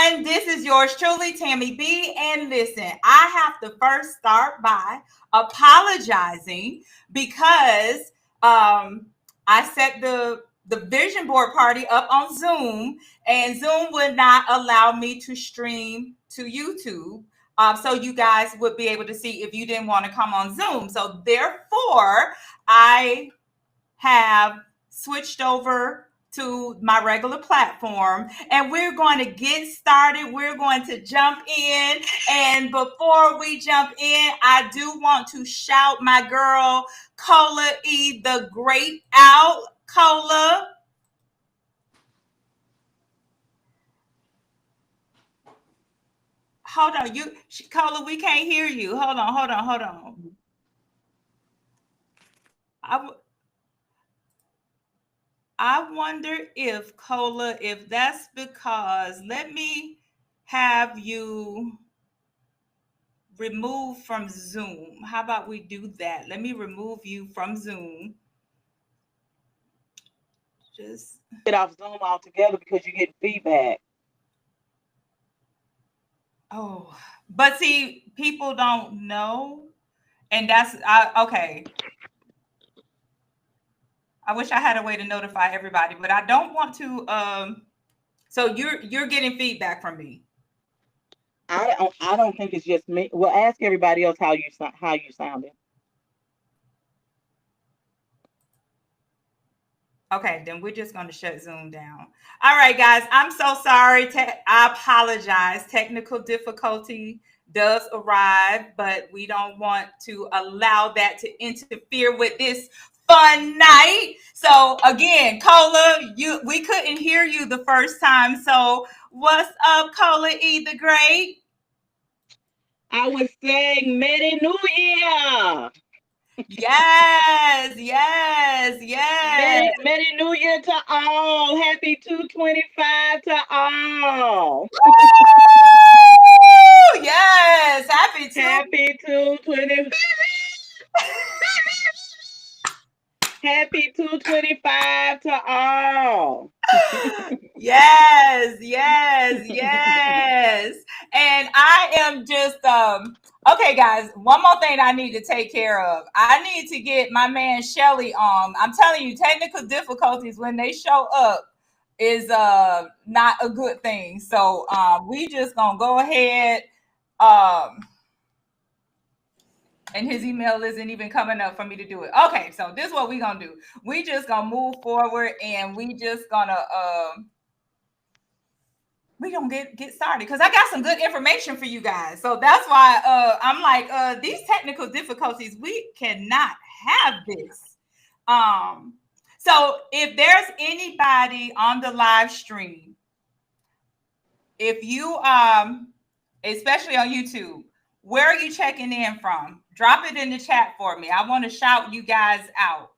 everyone. This is yours truly, Tammy B. And listen, I have to first start by apologizing because I set the vision board party up on Zoom, and Zoom would not allow me to stream to YouTube. So you guys would be able to see if you didn't want to come on Zoom. So therefore, I have switched over to my regular platform, and we're going to get started. We're going to jump in. And before we jump in, I do want to shout my girl Cola E the Great out. Cola. Hold on, Cola, we can't hear you. Hold on. I wonder if Cola, if that's because, let me have you removed from Zoom. How about we do that? Let me remove you from Zoom. Just get off Zoom altogether because you get feedback. Oh, but see, people don't know, and okay. I wish I had a way to notify everybody, but I don't want to. So you're getting feedback from me. I don't think it's just me. Well, ask everybody else how you sounded. Okay, then we're just going to shut Zoom down. All right, guys, I'm so sorry. I apologize. Technical difficulty does arrive, but we don't want to allow that to interfere with this fun night. So again, Cola, we couldn't hear you the first time. So what's up, Cola E the Great? I was saying Merry New Year. Yes. Merry New Year to all. Happy 225 to all. Woo! Yes. Happy 225. Happy 225 to all. Yes. And I am just okay, guys, one more thing I need to take care of. I need to get my man Shelly on. I'm telling you, technical difficulties when they show up is not a good thing. So we just gonna go ahead. And his email isn't even coming up for me to do it. Okay, so this is what we gonna do. We just gonna move forward, and we just gonna we gonna get started because I got some good information for you guys. So that's why I'm like these technical difficulties, we cannot have this. So if there's anybody on the live stream, if you especially on YouTube, where are you checking in from? Drop it in the chat for me. I want to shout you guys out.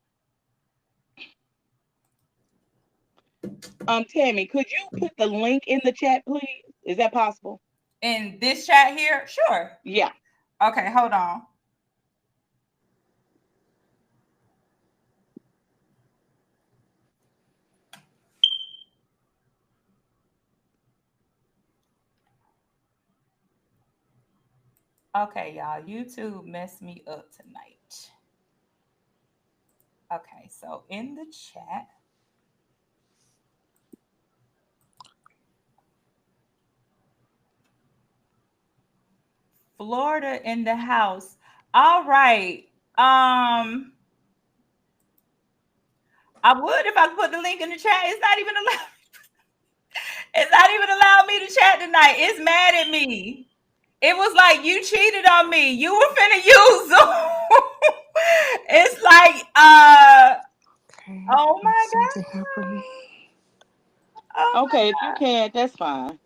Tammy, could you put the link in the chat, please? Is that possible? In this chat here? Sure. Yeah. Okay, hold on. Okay, y'all, YouTube messed me up tonight. Okay, so in the chat. Florida in the house. All right. I would if I could put the link in the chat. It's not even allowed. It's not even allowing me to chat tonight. It's mad at me. It was like you cheated on me. You were finna use Zoom. It's like okay, oh my something god. happened. Oh my Okay, if you god. can, that's fine.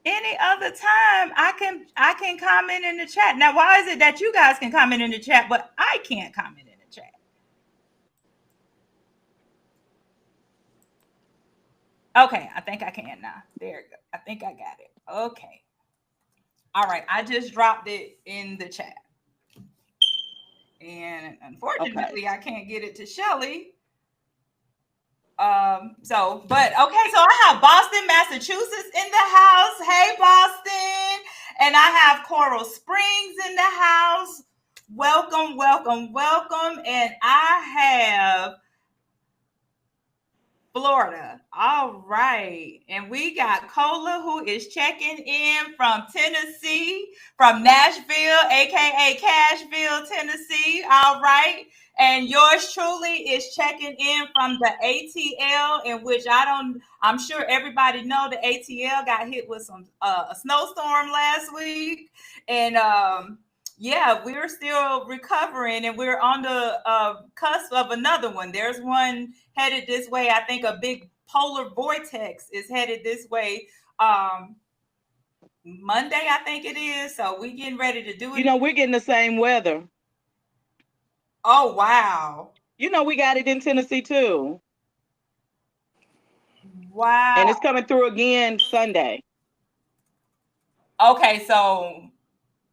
Any other time I can comment in the chat. Now, why is it that you guys can comment in the chat, but I can't comment in the chat? Okay, I think I can now. There you go. I think I got it. Okay. All right. I just dropped it in the chat. And unfortunately, Okay. I can't get it to Shelly. But okay, so I have Boston, Massachusetts in the house. Hey, Boston. And I have Coral Springs in the house. Welcome, welcome, welcome. And I have Florida. All right. And we got Cola, who is checking in from Tennessee, from Nashville, aka Cashville, Tennessee. All right. And yours truly is checking in from the ATL, in which I'm sure everybody know the ATL got hit with some a snowstorm last week. And yeah, we're still recovering, and we're on the cusp of another one. There's one headed this way. I think a big polar vortex is headed this way. Monday, I think it is. So we getting ready to do it. We're getting the same weather. Oh, wow. We got it in Tennessee too. Wow. And it's coming through again Sunday. Okay, so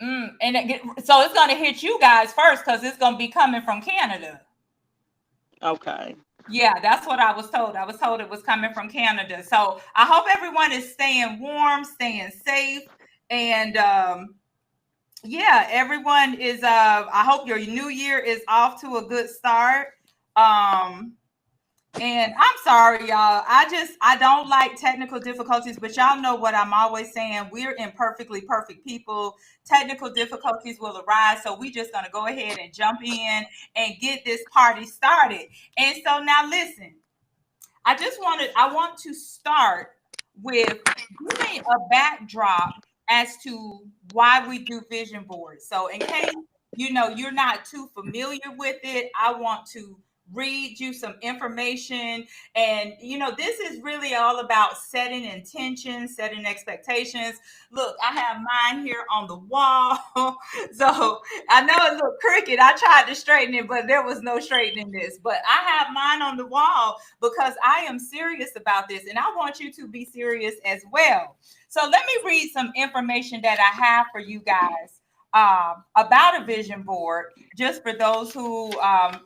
so it's going to hit you guys first because it's going to be coming from Canada. Okay. Yeah, that's what I was told. I was told it was coming from Canada. So I hope everyone is staying warm, staying safe, and yeah, everyone is. I hope your new year is off to a good start. And I'm sorry, y'all. I don't like technical difficulties, but y'all know what I'm always saying. We're imperfectly perfect people. Technical difficulties will arise. So we just gonna go ahead and jump in and get this party started. And so now listen, I want to start with giving a backdrop as to why we do vision boards. So in case you're not too familiar with it, I want to read you some information. And this is really all about setting intentions, setting expectations. Look, I have mine here on the wall. So I know it looked crooked. I tried to straighten it, but there was no straightening this. But I have mine on the wall because I am serious about this, and I want you to be serious as well. So let me read some information that I have for you guys about a vision board, just for those who are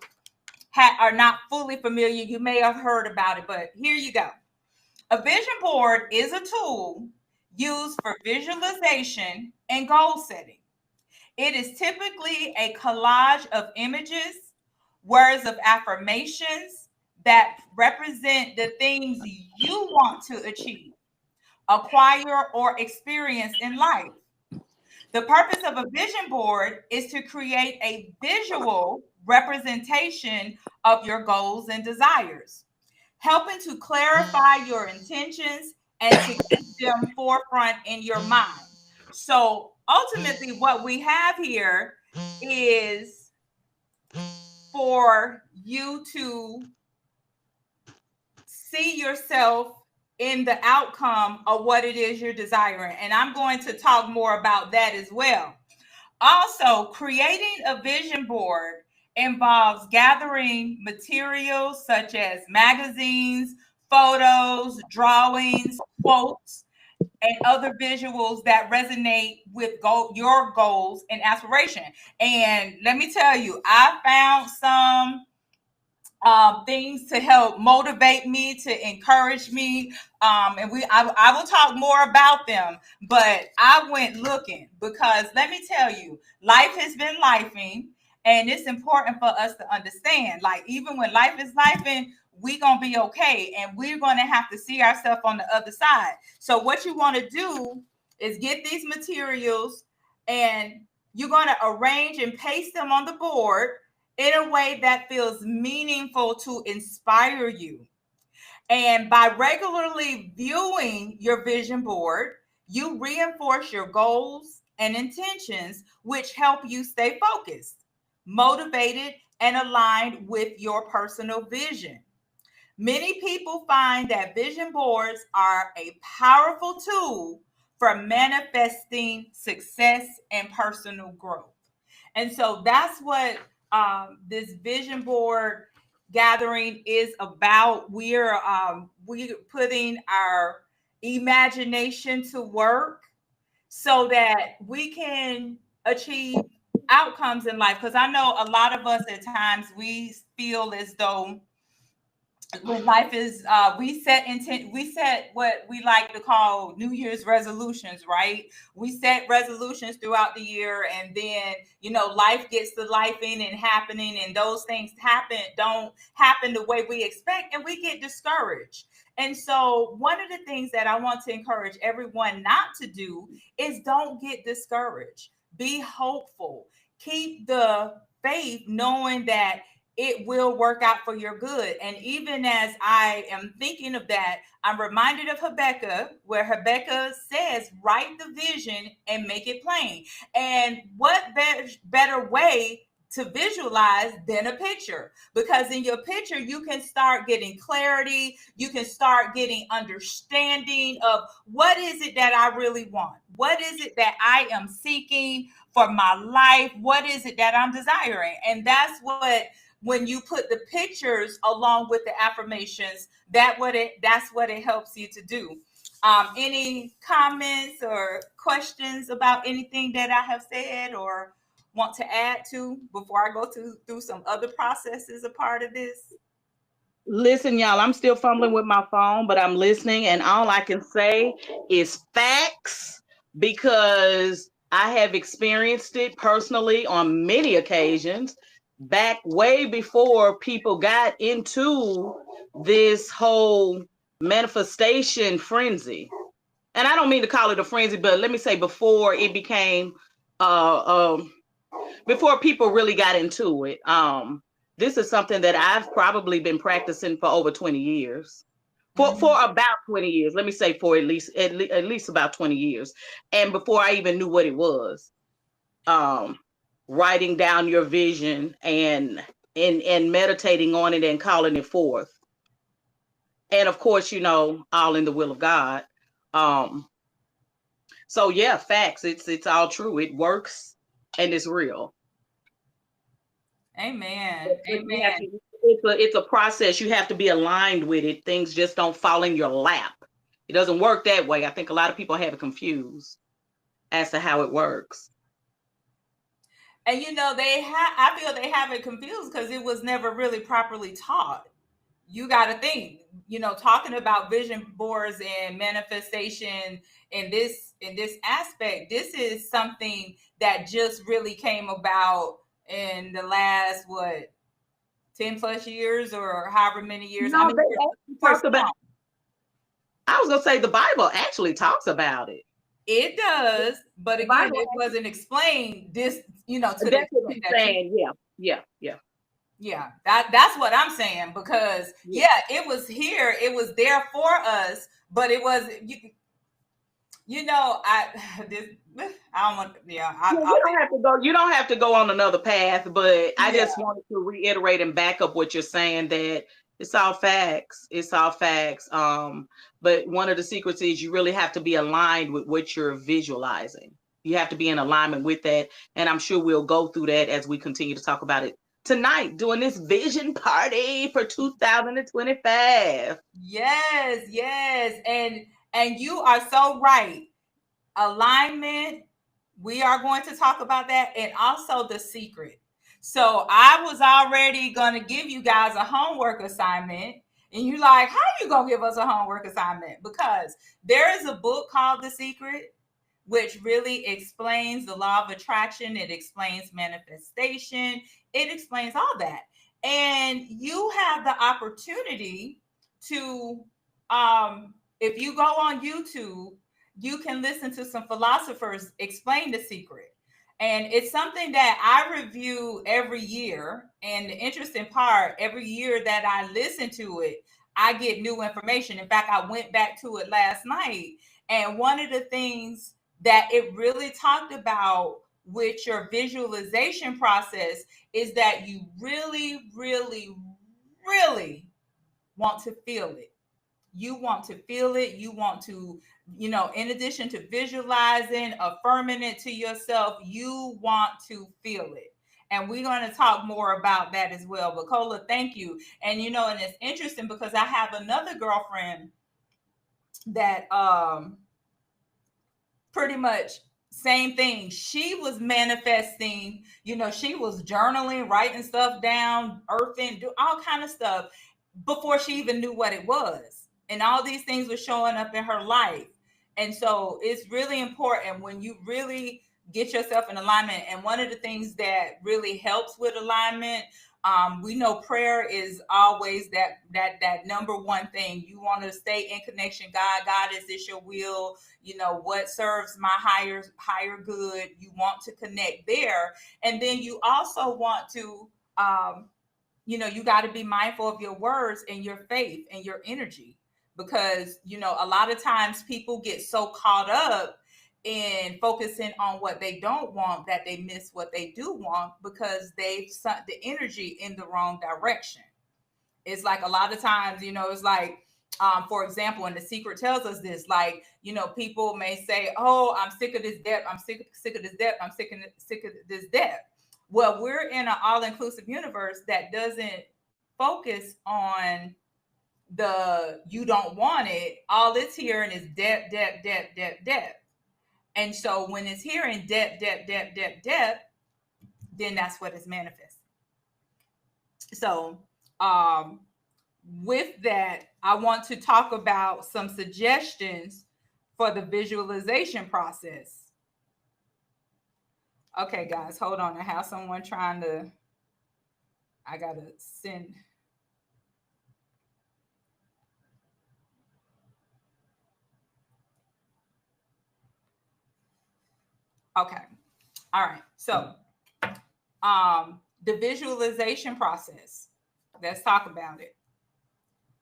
not fully familiar. You may have heard about it, but here you go. A vision board is a tool used for visualization and goal setting. It is typically a collage of images, words of affirmations that represent the things you want to achieve, acquire, or experience in life. The purpose of a vision board is to create a visual representation of your goals and desires, helping to clarify your intentions and to keep them forefront in your mind. So ultimately, what we have here is for you to see yourself in the outcome of what it is you're desiring. And I'm going to talk more about that as well. Also, creating a vision board involves gathering materials such as magazines, photos, drawings, quotes, and other visuals that resonate with your goals and aspiration. And let me tell you, I found some things to help motivate me, to encourage me. And I will talk more about them, but I went looking because let me tell you, life has been lifing, and it's important for us to understand, like, even when life is lifing, we're going to be okay, and we're going to have to see ourselves on the other side. So what you want to do is get these materials, and you're going to arrange and paste them on the board in a way that feels meaningful to inspire you. And by regularly viewing your vision board, you reinforce your goals and intentions, which help you stay focused, motivated, and aligned with your personal vision. Many people find that vision boards are a powerful tool for manifesting success and personal growth. And so that's what this vision board gathering is about. We're putting our imagination to work so that we can achieve outcomes in life. Because I know a lot of us at times we feel as though when life is we set what we like to call New Year's resolutions, right? We set resolutions throughout the year, and then life gets to lifing and happening, and those things don't happen the way we expect, and we get discouraged. And so one of the things that I want to encourage everyone not to do is don't get discouraged. Be hopeful. Keep the faith, knowing that it will work out for your good. And even as I am thinking of that, I'm reminded of Habakkuk, where Habakkuk says, write the vision and make it plain. And what better way to visualize than a picture? Because in your picture, you can start getting clarity. You can start getting understanding of what is it that I really want? What is it that I am seeking for my life? What is it that I'm desiring? And when you put the pictures along with the affirmations, that's what it helps you to do. Any comments or questions about anything that I have said or want to add to before I go through some other processes a part of this? Listen, y'all, I'm still fumbling with my phone, but I'm listening, and all I can say is facts, because I have experienced it personally on many occasions back way before people got into this whole manifestation frenzy. And I don't mean to call it a frenzy, but let me say before it became before people really got into it. This is something that I've probably been practicing for over 20 years. For about 20 years. Let me say for at least about 20 years. And before I even knew what it was. Writing down your vision and meditating on it and calling it forth. And of course, all in the will of God. So yeah, facts. It's all true. It works and it's real. Amen. Amen. It's a process. You have to be aligned with it. Things just don't fall in your lap. It doesn't work that way. I think a lot of people have it confused as to how it works. And I feel they have it confused because it was never really properly taught. You got to think, talking about vision boards and manifestation in this aspect, this is something that just really came about in the last 10 plus years or however many years. No, they talked about. I was gonna say the Bible actually talks about it. It does, but again, it wasn't explained. This, to that's what you're saying. Yeah, that's what I'm saying, because it was here, it was there for us, but it was I don't want. Yeah, you don't have to go on another path, but I just wanted to reiterate and back up what you're saying, that it's all facts. It's all facts. But one of the secrets is you really have to be aligned with what you're visualizing. You have to be in alignment with that, and I'm sure we'll go through that as we continue to talk about it tonight, doing this vision party for 2025. Yes, and you are so right. Alignment, we are going to talk about that, and also the secret. So I was already going to give you guys a homework assignment, and you're like, how are you going to give us a homework assignment? Because there is a book called The Secret, which really explains the law of attraction. It explains manifestation. It explains all that. And you have the opportunity to, if you go on YouTube, you can listen to some philosophers explain The Secret. And it's something that I review every year. And the interesting part, every year that I listen to it, I get new information. In fact, I went back to it last night. And one of the things that it really talked about with your visualization process is that you really, really, really want to feel it. You want to feel it. You want to, in addition to visualizing, affirming it to yourself, you want to feel it. And we're going to talk more about that as well. But Cola, thank you. And and it's interesting because I have another girlfriend that pretty much same thing. She was manifesting, she was journaling, writing stuff down, earthing, do all kind of stuff. before she even knew what it was. And all these things were showing up in her life. And so it's really important when you really get yourself in alignment. And one of the things that really helps with alignment, we know prayer is always that number one thing. You want to stay in connection. God, is this your will? You know, what serves my higher good? You want to connect there. And then you also want to you got to be mindful of your words and your faith and your energy, because a lot of times people get so caught up in focusing on what they don't want that they miss what they do want, because they've sent the energy in the wrong direction. It's like a lot of times, it's like, for example, and The Secret tells us this, like, people may say, oh, I'm sick of this debt, I'm sick of this debt, I'm sick of this debt. Well, we're in an all-inclusive universe that doesn't focus on the you don't want it. All it's hearing is debt, debt, debt, debt, debt. And so when it's hearing debt, debt, debt, debt, debt, then that's what is manifest. So with that, I want to talk about some suggestions for the visualization process. Okay, guys, hold on. I have someone I gotta send. Okay. All right. So, the visualization process. Let's talk about it.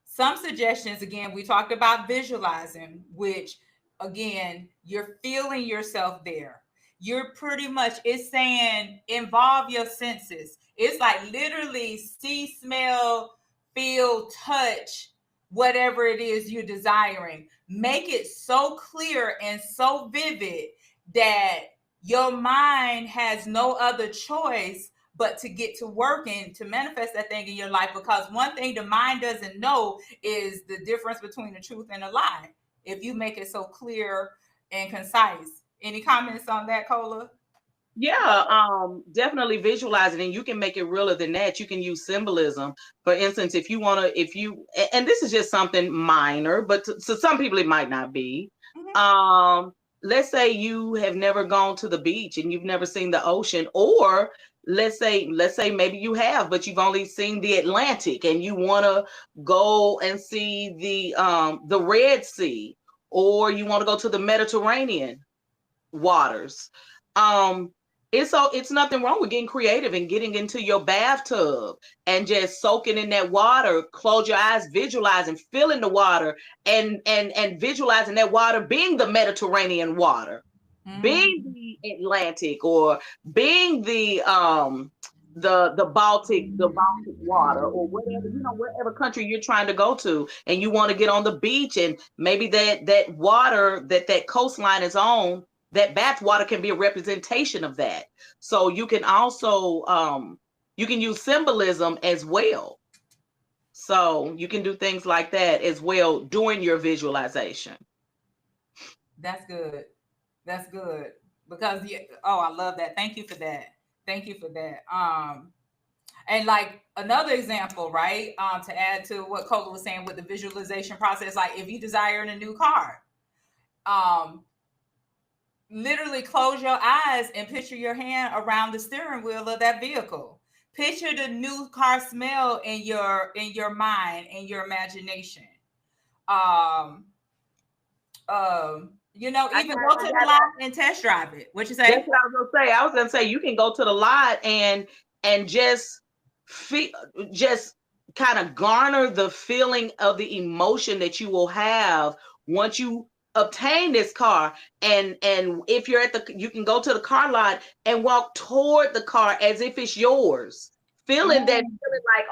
Some suggestions, again, we talked about visualizing, which, again, you're feeling yourself there. You're pretty much, it's saying involve your senses. It's like literally see, smell, feel, touch, whatever it is you're desiring. Make it so clear and so vivid that your mind has no other choice but to get to work and to manifest that thing in your life. Because one thing the mind doesn't know is the difference between the truth and a lie, if you make it so clear and concise. Any comments on that, Cola? Yeah, definitely visualize it, and you can make it realer than that. You can use symbolism. For instance, and this is just something minor, but to some people it might not be. Mm-hmm. Let's say you have never gone to the beach and you've never seen the ocean, or let's say maybe you have, but you've only seen the Atlantic and you want to go and see the Red Sea, or you want to go to the Mediterranean waters. It's nothing wrong with getting creative and getting into your bathtub and just soaking in that water. Close your eyes, visualize and feeling the water, and visualizing that water being the Mediterranean water, being the Atlantic, or being the Baltic water, or whatever, whatever country you're trying to go to, and you want to get on the beach, and maybe that water that coastline is on, that bath water can be a representation of that. So you can also you can use symbolism as well. So you can do things like that as well during your visualization. That's good. That's good. Because I love that. Thank you for that. Thank you for that. And like another example, right? To add to what Cola was saying with the visualization process, like if you desire a new car, literally close your eyes and picture your hand around the steering wheel of that vehicle. Picture the new car smell in your mind, in your imagination. Even go to the lot and test drive it. What you say? That's what I was gonna say. I was gonna say you can go to the lot and just kind of garner the feeling of the emotion that you will have once you obtain this car. And if you're you can go to the car lot and walk toward the car as if it's yours. Feeling like,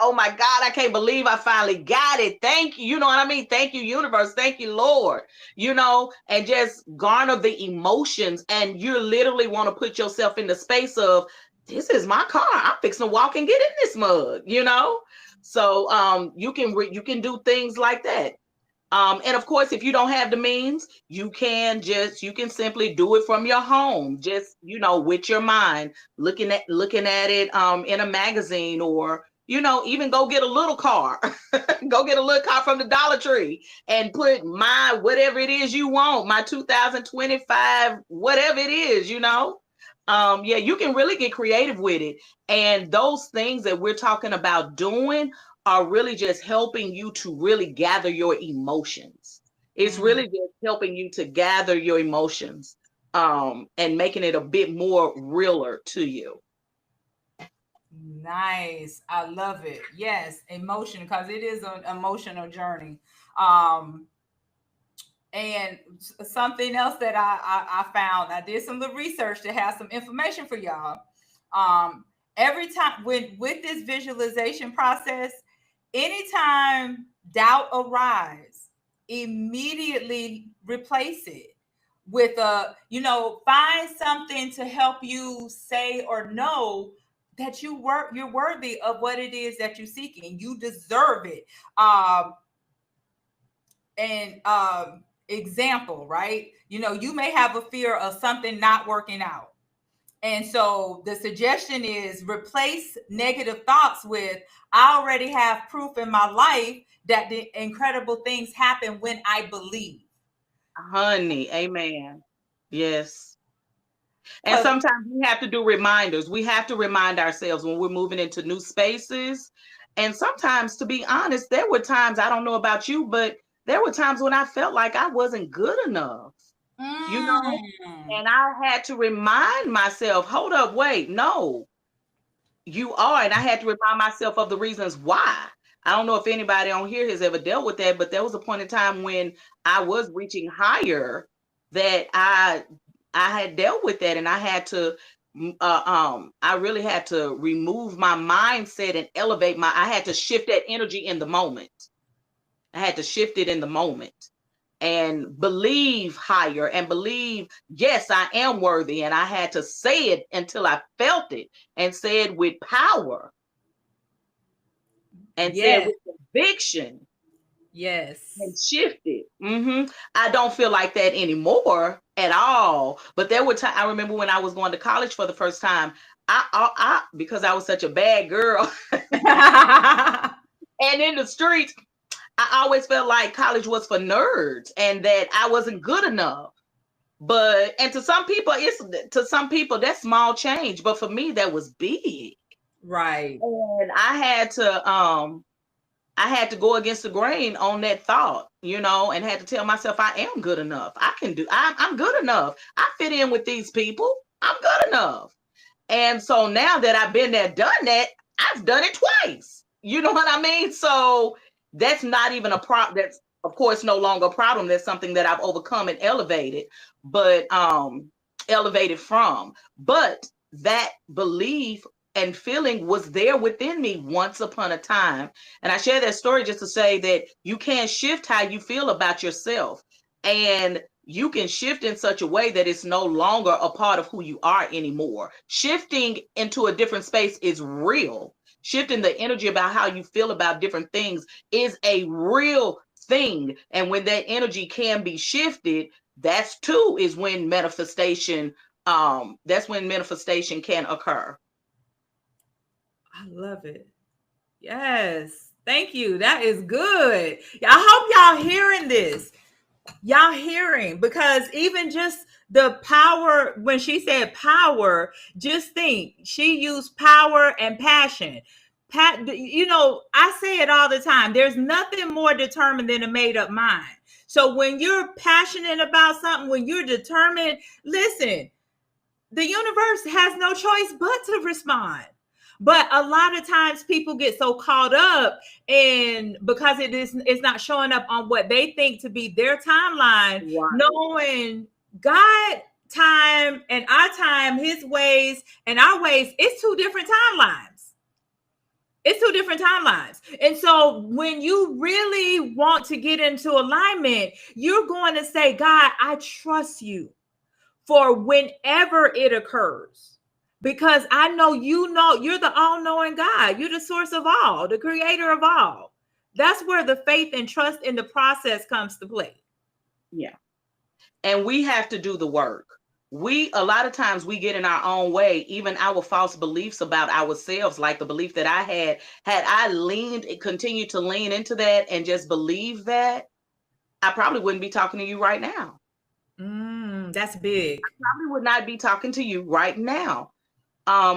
oh my God, I can't believe I finally got it. Thank you. You know what I mean? Thank you, universe. Thank you, Lord. And just garner the emotions. And you literally want to put yourself in the space of, this is my car. I'm fixing to walk and get in this mug, So you can do things like that. And of course, if you don't have the means, you can simply do it from your home, just, with your mind, looking at it in a magazine, or, even go get a little car. Go get a little car from the Dollar Tree and put my whatever it is you want, my 2025, whatever it is, yeah, you can really get creative with it. And those things that we're talking about doing are really just helping you to really gather your emotions. It's really just helping you to gather your emotions, and making it a bit more realer to you. Nice. I love it. Yes, emotion, because it is an emotional journey. Um, and something else that I found, I did some little research to have some information for y'all. Every time with this visualization process, anytime doubt arises, immediately replace it with find something to help you say or know that you're worthy of what it is that you're seeking. You deserve it. And example, right? You may have a fear of something not working out. And so the suggestion is replace negative thoughts with, I already have proof in my life that the incredible things happen when I believe. Honey, amen. Yes. And sometimes we have to do reminders. We have to remind ourselves when we're moving into new spaces. And sometimes, to be honest, there were times, I don't know about you, but there were times when I felt like I wasn't good enough, and I had to remind myself, hold up, wait, no, you are. And I had to remind myself of the reasons why. I don't know if anybody on here has ever dealt with that, but there was a point in time when I was reaching higher that I had dealt with that, and I had to I really had to remove my mindset and I had to shift that energy in the moment. I had to shift it in the moment and believe higher and believe, yes, I am worthy. And I had to say it until I felt it, and say it with power, and say it with conviction. Yes. And shift it. I don't feel like that anymore at all. But there were times, I remember when I was going to college for the first time, I because I was such a bad girl and in the streets, I always felt like college was for nerds and that I wasn't good enough. And to some people, that's small change. But for me, that was big. Right. And I had to go against the grain on that thought, and had to tell myself I am good enough. I'm good enough. I fit in with these people. I'm good enough. And so now that I've been there, done that, I've done it twice. You know what I mean? So that's not even a problem. That's, of course, no longer a problem. That's something that I've overcome and elevated from. But that belief and feeling was there within me once upon a time. And I share that story just to say that you can shift how you feel about yourself. And you can shift in such a way that it's no longer a part of who you are anymore. Shifting into a different space is real. Shifting the energy about how you feel about different things is a real thing. And when that energy can be shifted, that's when manifestation can occur. I love it. Yes. Thank you. That is good. I hope y'all hearing this. Y'all hearing, because even just the power, when she said power, just think she used power and passion. I say it all the time. There's nothing more determined than a made up mind. So when you're passionate about something, when you're determined, listen, the universe has no choice but to respond. But a lot of times people get so caught up in, because it's not showing up on what they think to be their timeline, right. Knowing God time and our time, his ways and our ways, it's two different timelines. It's two different timelines. And so when you really want to get into alignment, you're going to say, God, I trust you for whenever it occurs. Because I know you're the all-knowing God. You're the source of all, the creator of all. That's where the faith and trust in the process comes to play. Yeah. And we have to do the work. a lot of times we get in our own way, even our false beliefs about ourselves, like the belief that I had I continued to lean into that and just believe that, I probably wouldn't be talking to you right now. That's big. I probably would not be talking to you right now.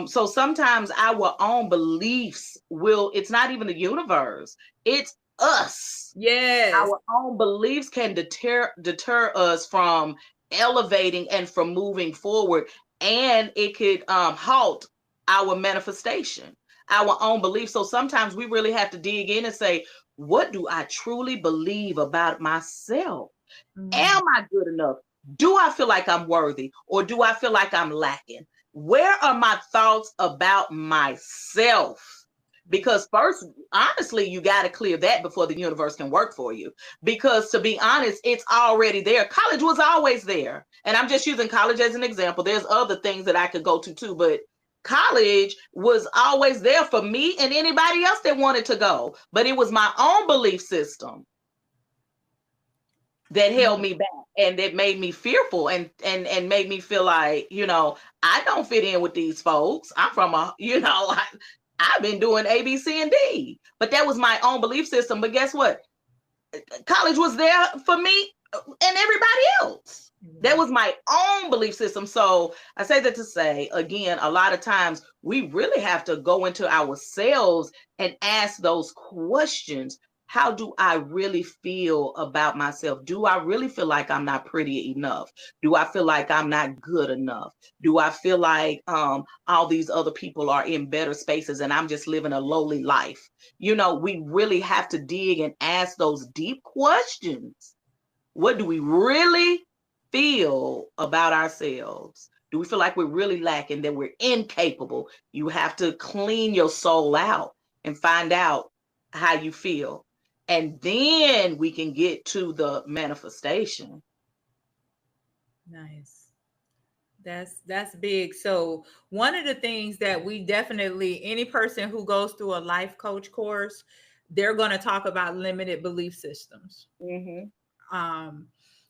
So sometimes our own beliefs it's not even the universe, it's us. Yes. Our own beliefs can deter us from elevating and from moving forward, and it could halt our manifestation, our own beliefs. So sometimes we really have to dig in and say, what do I truly believe about myself? Am I good enough? Do I feel like I'm worthy, or do I feel like I'm lacking? Where are my thoughts about myself? Because first, honestly, you got to clear that before the universe can work for you. Because to be honest, it's already there. College was always there. And I'm just using college as an example. There's other things that I could go to too, but college was always there for me and anybody else that wanted to go. But it was my own belief system that held me back, and that made me fearful, and made me feel like, I don't fit in with these folks. I'm from I've been doing A, B, C, and D. But that was my own belief system. But guess what? College was there for me and everybody else. That was my own belief system. So I say that to say, again, a lot of times we really have to go into ourselves and ask those questions. How do I really feel about myself? Do I really feel like I'm not pretty enough? Do I feel like I'm not good enough? Do I feel like all these other people are in better spaces and I'm just living a lowly life? We really have to dig and ask those deep questions. What do we really feel about ourselves? Do we feel like we're really lacking, that we're incapable? You have to clean your soul out and find out how you feel. And then we can get to the manifestation. Nice. That's big. So one of the things that we definitely, any person who goes through a life coach course, they're going to talk about limited belief systems.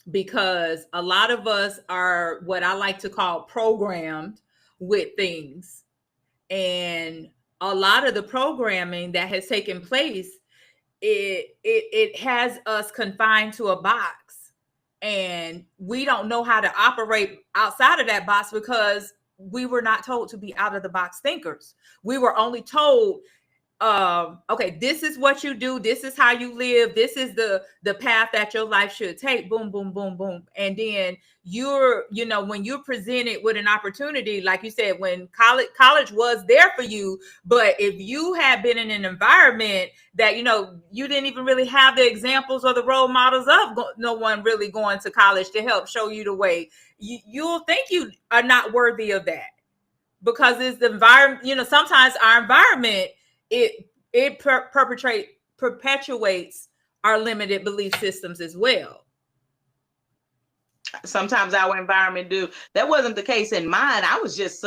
Because a lot of us are what I like to call programmed with things. And a lot of the programming that has taken place, it has us confined to a box, and we don't know how to operate outside of that box because we were not told to be out of the box thinkers. We were only told, okay, this is what you do, this is how you live, this is the path that your life should take. Boom, boom, boom, boom. And then when you're presented with an opportunity, like you said, when college was there for you, but if you had been in an environment that you didn't even really have the examples or the role models of no one really going to college to help show you the way, you'll think you are not worthy of that, because it's the environment. Sometimes our environment, it perpetuates our limited belief systems as well. Sometimes our environment do. That wasn't the case in mine. I was just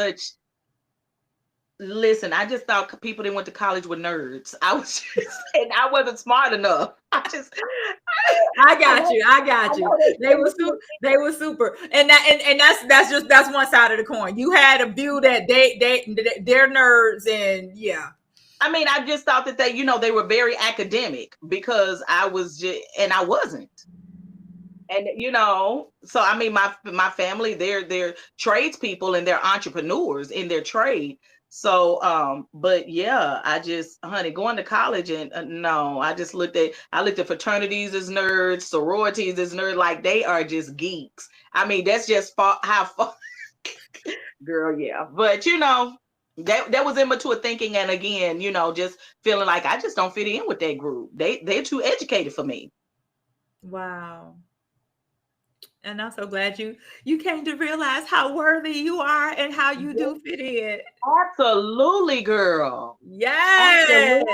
listen, I just thought people that went to college were nerds. I was just saying I wasn't smart enough. I got you. They were super. And that's one side of the coin. You had a view that they're nerds, and yeah. I mean, I just thought that they were very academic, because I was just, and I wasn't. And so I mean, my family, they're tradespeople and they're entrepreneurs in their trade. So, but yeah, I just, honey, going to college and no, I looked at fraternities as nerds, sororities as nerds, like they are just geeks. I mean, that's just how far, girl, yeah. But that was immature thinking, and again, just feeling like I just don't fit in with that group. They're too educated for me. Wow. And I'm so glad you came to realize how worthy you are and how you do fit in. Absolutely, girl. Yes.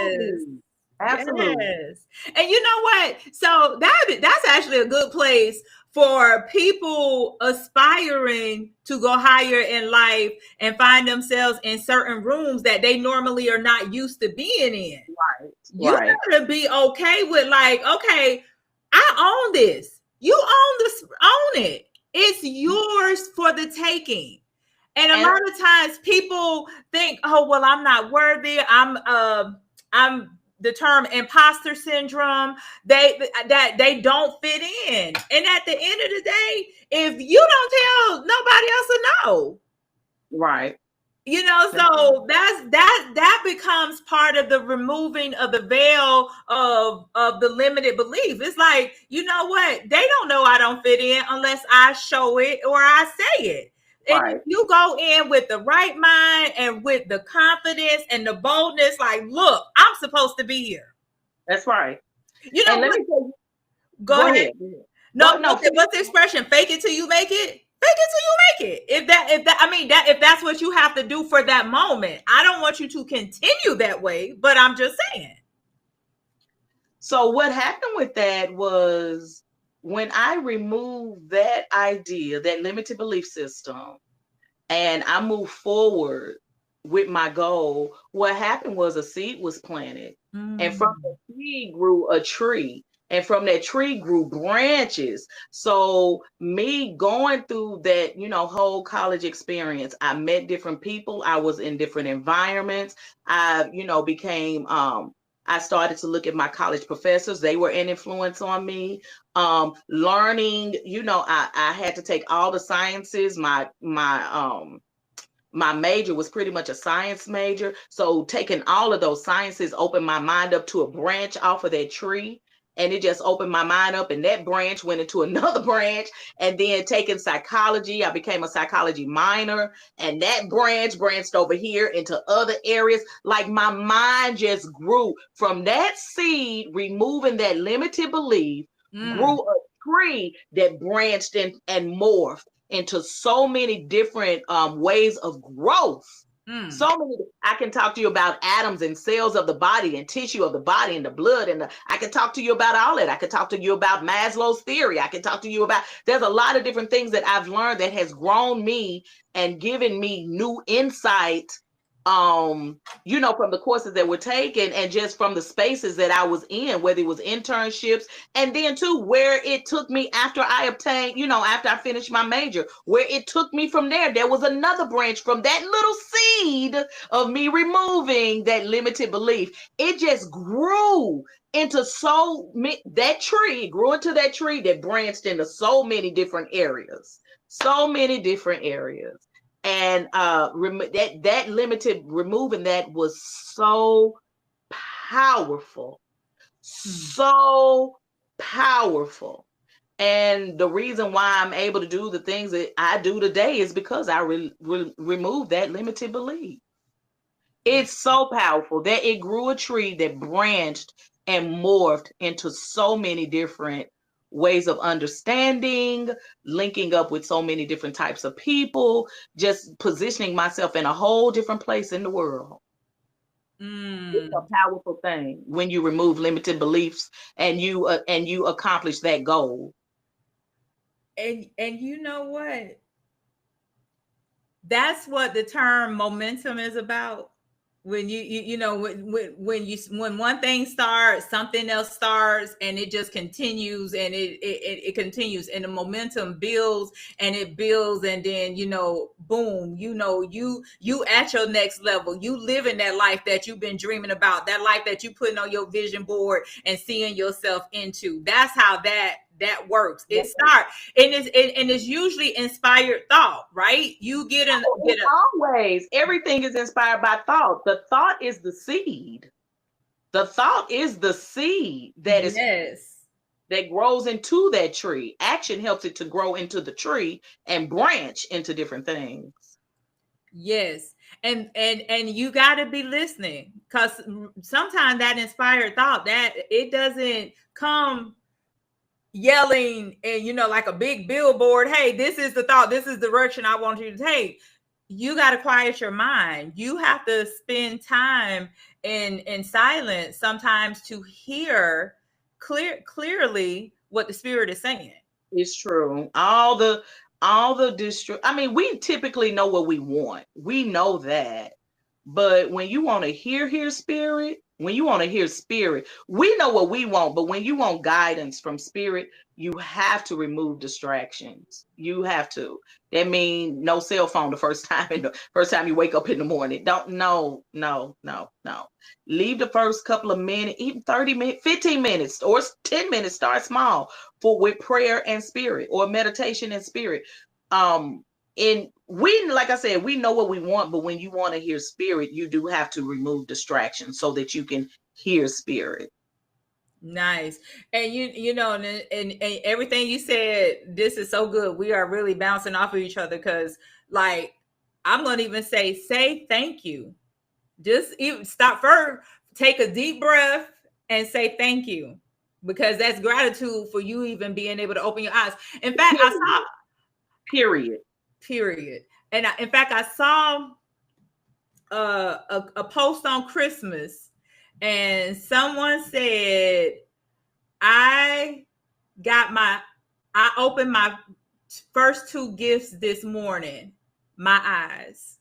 Absolutely. Yes. And you know what? So that's actually a good place for people aspiring to go higher in life and find themselves in certain rooms that they normally are not used to being in. Right. You gotta be okay with, like, okay, I own this. You own this, own it. It's yours for the taking. And a And lot of times people think, oh, well, I'm not worthy. I'm the term imposter syndrome. They don't fit in. And at the end of the day, if you don't tell, nobody else will know. right. So that becomes part of the removing of the veil of the limited belief. It's like, you know what, they don't know I don't fit in unless I show it or I say it. And if Right. you go in with the right mind and with the confidence and the boldness, like, look, I'm supposed to be here. That's right. You know And let what? me tell you, Go go ahead. ahead. No, Go no. what's the expression? Fake it till you make it. Fake it till you make it. If that's what you have to do for that moment. I don't want you to continue that way, but I'm just saying. So what happened with that was when I removed that idea, that limited belief system, and I moved forward with my goal, what happened was a seed was planted. And from the seed grew a tree. And from that tree grew branches. So me going through that, whole college experience, I met different people. I was in different environments. I, became I started to look at my college professors. They were an influence on me. Learning, I had to take all the sciences. My major was pretty much a science major. So taking all of those sciences opened my mind up to a branch off of that tree. And it just opened my mind up, and that branch went into another branch. And then taking psychology, I became a psychology minor, and that branch branched over here into other areas. Like my mind just grew from that seed, removing that limited belief, grew a tree that branched and morphed into so many different ways of growth. So many. I can talk to you about atoms and cells of the body and tissue of the body and the blood, and I can talk to you about all that. I can talk to you about Maslow's theory. I can talk to you about, there's a lot of different things that I've learned that has grown me and given me new insight, from the courses that were taken and just from the spaces that I was in, whether it was internships, and then too where it took me after I obtained, after I finished my major, where it took me from there. There was another branch from that little seed of me removing that limited belief. It just grew into that tree grew into that tree that branched into so many different areas. And that limited, removing that was so powerful. So powerful. And the reason why I'm able to do the things that I do today is because I removed that limited belief. It's so powerful that it grew a tree that branched and morphed into so many different ways of understanding, linking up with so many different types of people, just positioning myself in a whole different place in the world. It's a powerful thing when you remove limited beliefs and you accomplish that goal. And you know what? That's what the term momentum is about. When when one thing starts, something else starts, and it just continues, and it continues, and the momentum builds and it builds, and then boom, you at your next level, you living that life that you've been dreaming about, that life that you putting on your vision board and seeing yourself into. That's how that works. It starts, and it's usually inspired thought, right? You get always, everything is inspired by thought. The thought is the seed. The thought is the seed that that grows into that tree. Action helps it to grow into the tree and branch into different things. Yes. And you got to be listening, because sometimes that inspired thought, that it doesn't come yelling and like a big billboard, hey, this is the thought, this is the direction I want you to take. You got to quiet your mind. You have to spend time in silence sometimes to hear clearly what the spirit is saying. It's true. All the district, I mean, we typically know what we want. We know that. But when you want to hear spirit, we know what we want. But when you want guidance from spirit, you have to remove distractions. You have to. That means no cell phone the first time you wake up in the morning. Don't no. Leave the first couple of minutes, even 30 minutes, 15 minutes, or 10 minutes. Start small for with prayer and spirit or meditation and spirit. And we, like I said, we know what we want, but when you want to hear spirit, you do have to remove distractions so that you can hear spirit. Nice. And you know, and everything you said, this is so good. We are really bouncing off of each other because, like, I'm gonna even say thank you. Just even stop first, take a deep breath and say thank you. Because that's gratitude for you even being able to open your eyes. In fact, I saw Period. period. And in fact, I saw a post on Christmas, and someone said, I got my, I opened my first two gifts this morning, my eyes.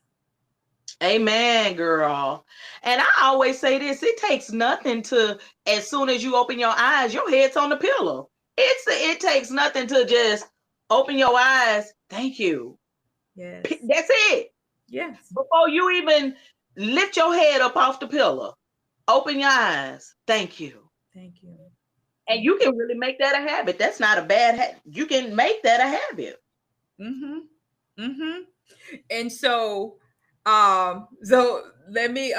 Amen, girl. And I always say this, it takes nothing to, as soon as you open your eyes, your head's on the pillow. It takes nothing to just open your eyes. Thank you. Yes. That's it. Yes. Before you even lift your head up off the pillow, open your eyes. Thank you. Thank you. And you can really make that a habit. That's not a bad habit. You can make that a habit. Mm-hmm. Mm-hmm. And so let me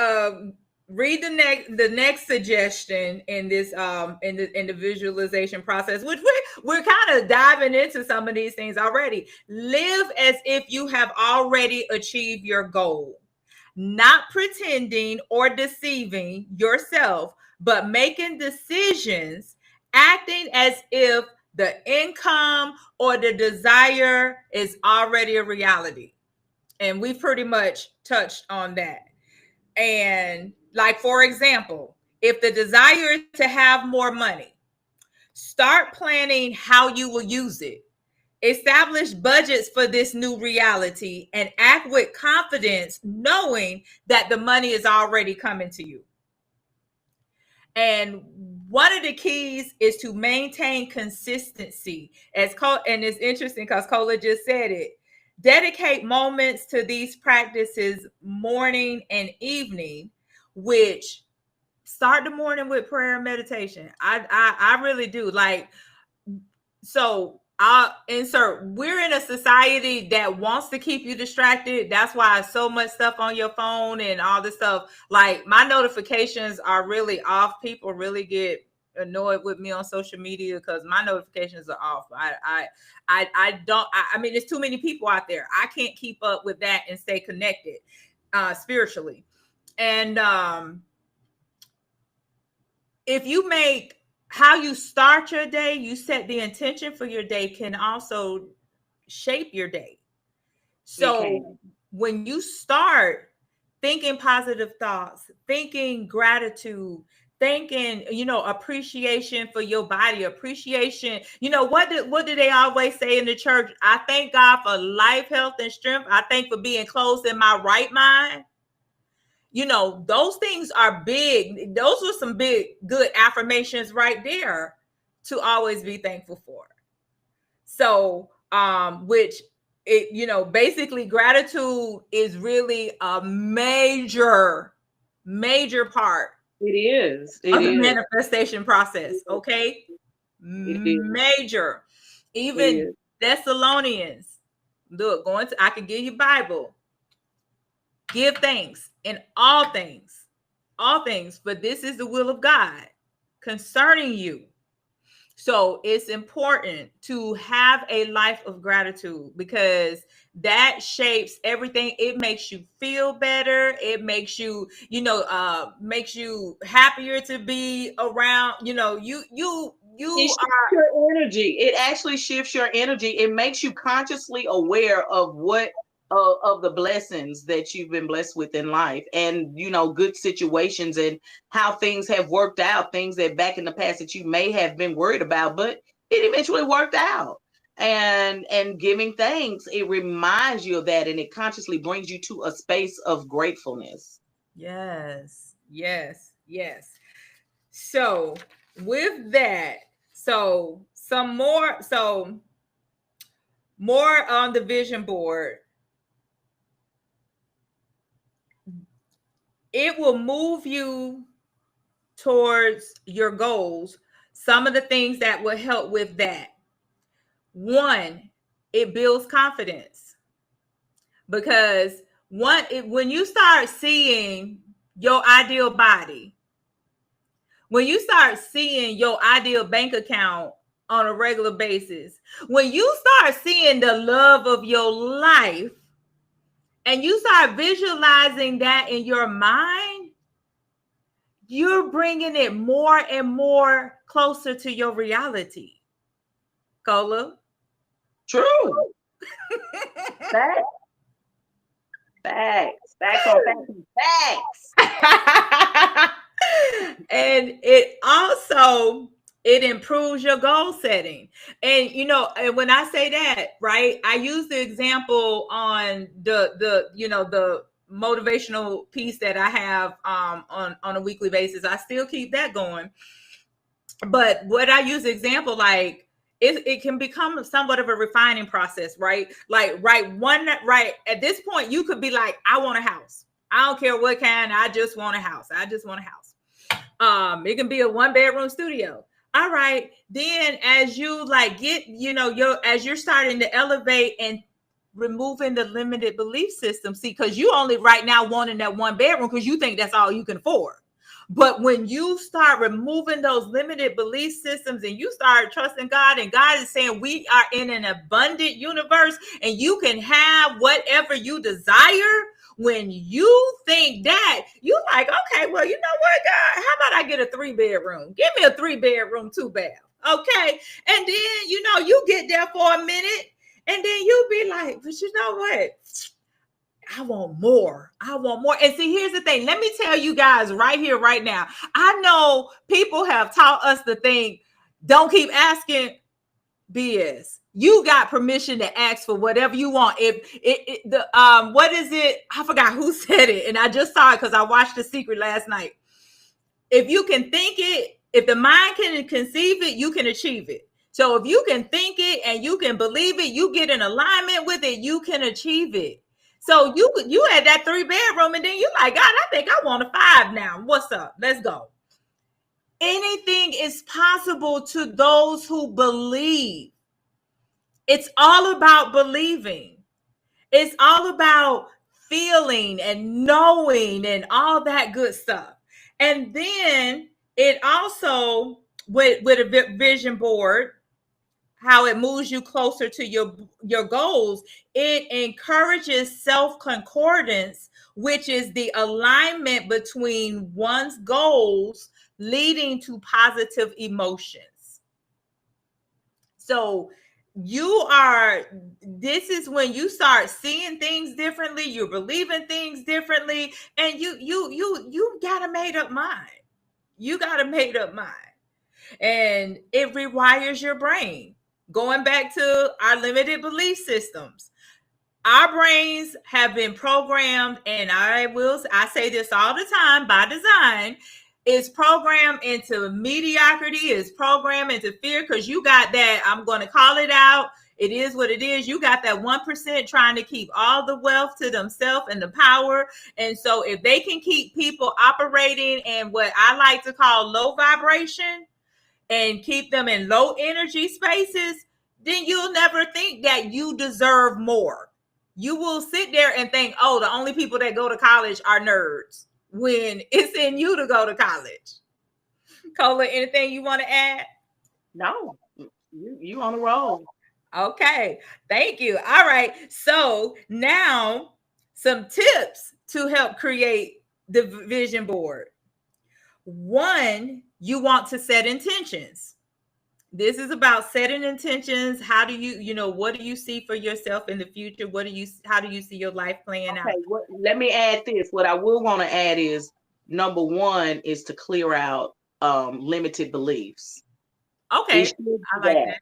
read the next suggestion in this in the visualization process, which we're kind of diving into some of these things already. Live as if you have already achieved your goal, not pretending or deceiving yourself, but making decisions, acting as if the income or the desire is already a reality. And we pretty much touched on that. And like, for example, if the desire is to have more money, start planning how you will use it. Establish budgets for this new reality and act with confidence, knowing that the money is already coming to you. And one of the keys is to maintain consistency. And it's interesting because Cola just said it. Dedicate moments to these practices morning and evening, which start the morning with prayer and meditation. I really do. Like, so I'll insert, we're in a society that wants to keep you distracted. That's why so much stuff on your phone and all this stuff. Like, my notifications are really off. People really get annoyed with me on social media because my notifications are off. I don't, I mean, there's too many people out there. I can't keep up with that and stay connected spiritually. And if you make how you start your day, you set the intention for your day, can also shape your day. So when you start thinking positive thoughts, thinking gratitude, thinking, appreciation for your body, appreciation, what do they always say in the church? I thank God for life, health, and strength. I thank for being clothed in my right mind. Those things are big. Those were some big, good affirmations right there to always be thankful for. So, which basically gratitude is really a major part. It is. Of the manifestation process. Okay. Major. Even Thessalonians. Look, I can give you Bible. Give thanks in all things, for this is the will of God concerning you. So it's important to have a life of gratitude because that shapes everything. It makes you feel better. It makes you, makes you happier to be around. You are your energy. It actually shifts your energy. It makes you consciously aware of of the blessings that you've been blessed with in life, and good situations and how things have worked out, things that back in the past that you may have been worried about, but it eventually worked out. And giving thanks, it reminds you of that, and it consciously brings you to a space of gratefulness. Yes. So with that, so some more. So more on the vision board. It will move you towards your goals. Some of the things that will help with that. One, it builds confidence because when you start seeing your ideal body, when you start seeing your ideal bank account on a regular basis, when you start seeing the love of your life and you start visualizing that in your mind, you're bringing it more and more closer to your reality. Cola? True. Facts. Facts. Facts on facts. Facts. And it also it improves your goal setting. And and when I say that, right, I use the example on the motivational piece that I have on a weekly basis. I still keep that going. But what I use example, like it can become somewhat of a refining process, right? Like right at this point, you could be like, I want a house. I don't care what kind, I just want a house. I just want a house. It can be a 1-bedroom studio. All right. Then as you like get, as you're starting to elevate and removing the limited belief system, see, because you only right now wanting that 1 bedroom because you think that's all you can afford. But when you start removing those limited belief systems and you start trusting God, and God is saying we are in an abundant universe and you can have whatever you desire. When you think that, you like, okay, well, you know what, God, how about I get a 3-bedroom? Give me a 3-bedroom, 2-bath. Okay. And then, you get there for a minute and then you be like, but you know what? I want more. I want more. And see, here's the thing. Let me tell you guys right here, right now. I know people have taught us to think, don't keep asking. BS. You got permission to ask for whatever you want. What is it? I forgot who said it, and I just saw it because I watched The Secret last night. If you can think it, if the mind can conceive it, you can achieve it. So if you can think it and you can believe it, you get in alignment with it, you can achieve it. So you had that 3-bedroom, and then you like, God, I think I want a 5 now. What's up? Let's go. Anything is possible to those who believe. It's all about believing. It's all about feeling and knowing and all that good stuff. And then it also, with a vision board, how it moves you closer to your goals, it encourages self-concordance, which is the alignment between one's goals leading to positive emotions. So this is when you start seeing things differently, you're believing things differently, and you got a made up mind. You got a made up mind. And it rewires your brain. Going back to our limited belief systems. Our brains have been programmed, and I say this all the time, by design. It's programmed into mediocrity, it's programmed into fear, because you got that, I'm going to call it out. It is what it is. You got that 1% trying to keep all the wealth to themselves and the power. And so if they can keep people operating in what I like to call low vibration and keep them in low energy spaces, then you'll never think that you deserve more. You will sit there and think, oh, the only people that go to college are nerds, when it's in you to go to college. Cola, anything you want to add? No, you on the roll. Okay, thank you. All right, so now some tips to help create the vision board. One, you want to set intentions. This is about setting intentions. How do what do you see for yourself in the future? How do you see your life playing out? Well, let me add this. What I will want to add is, number one is to clear out limited beliefs. Okay, I like that.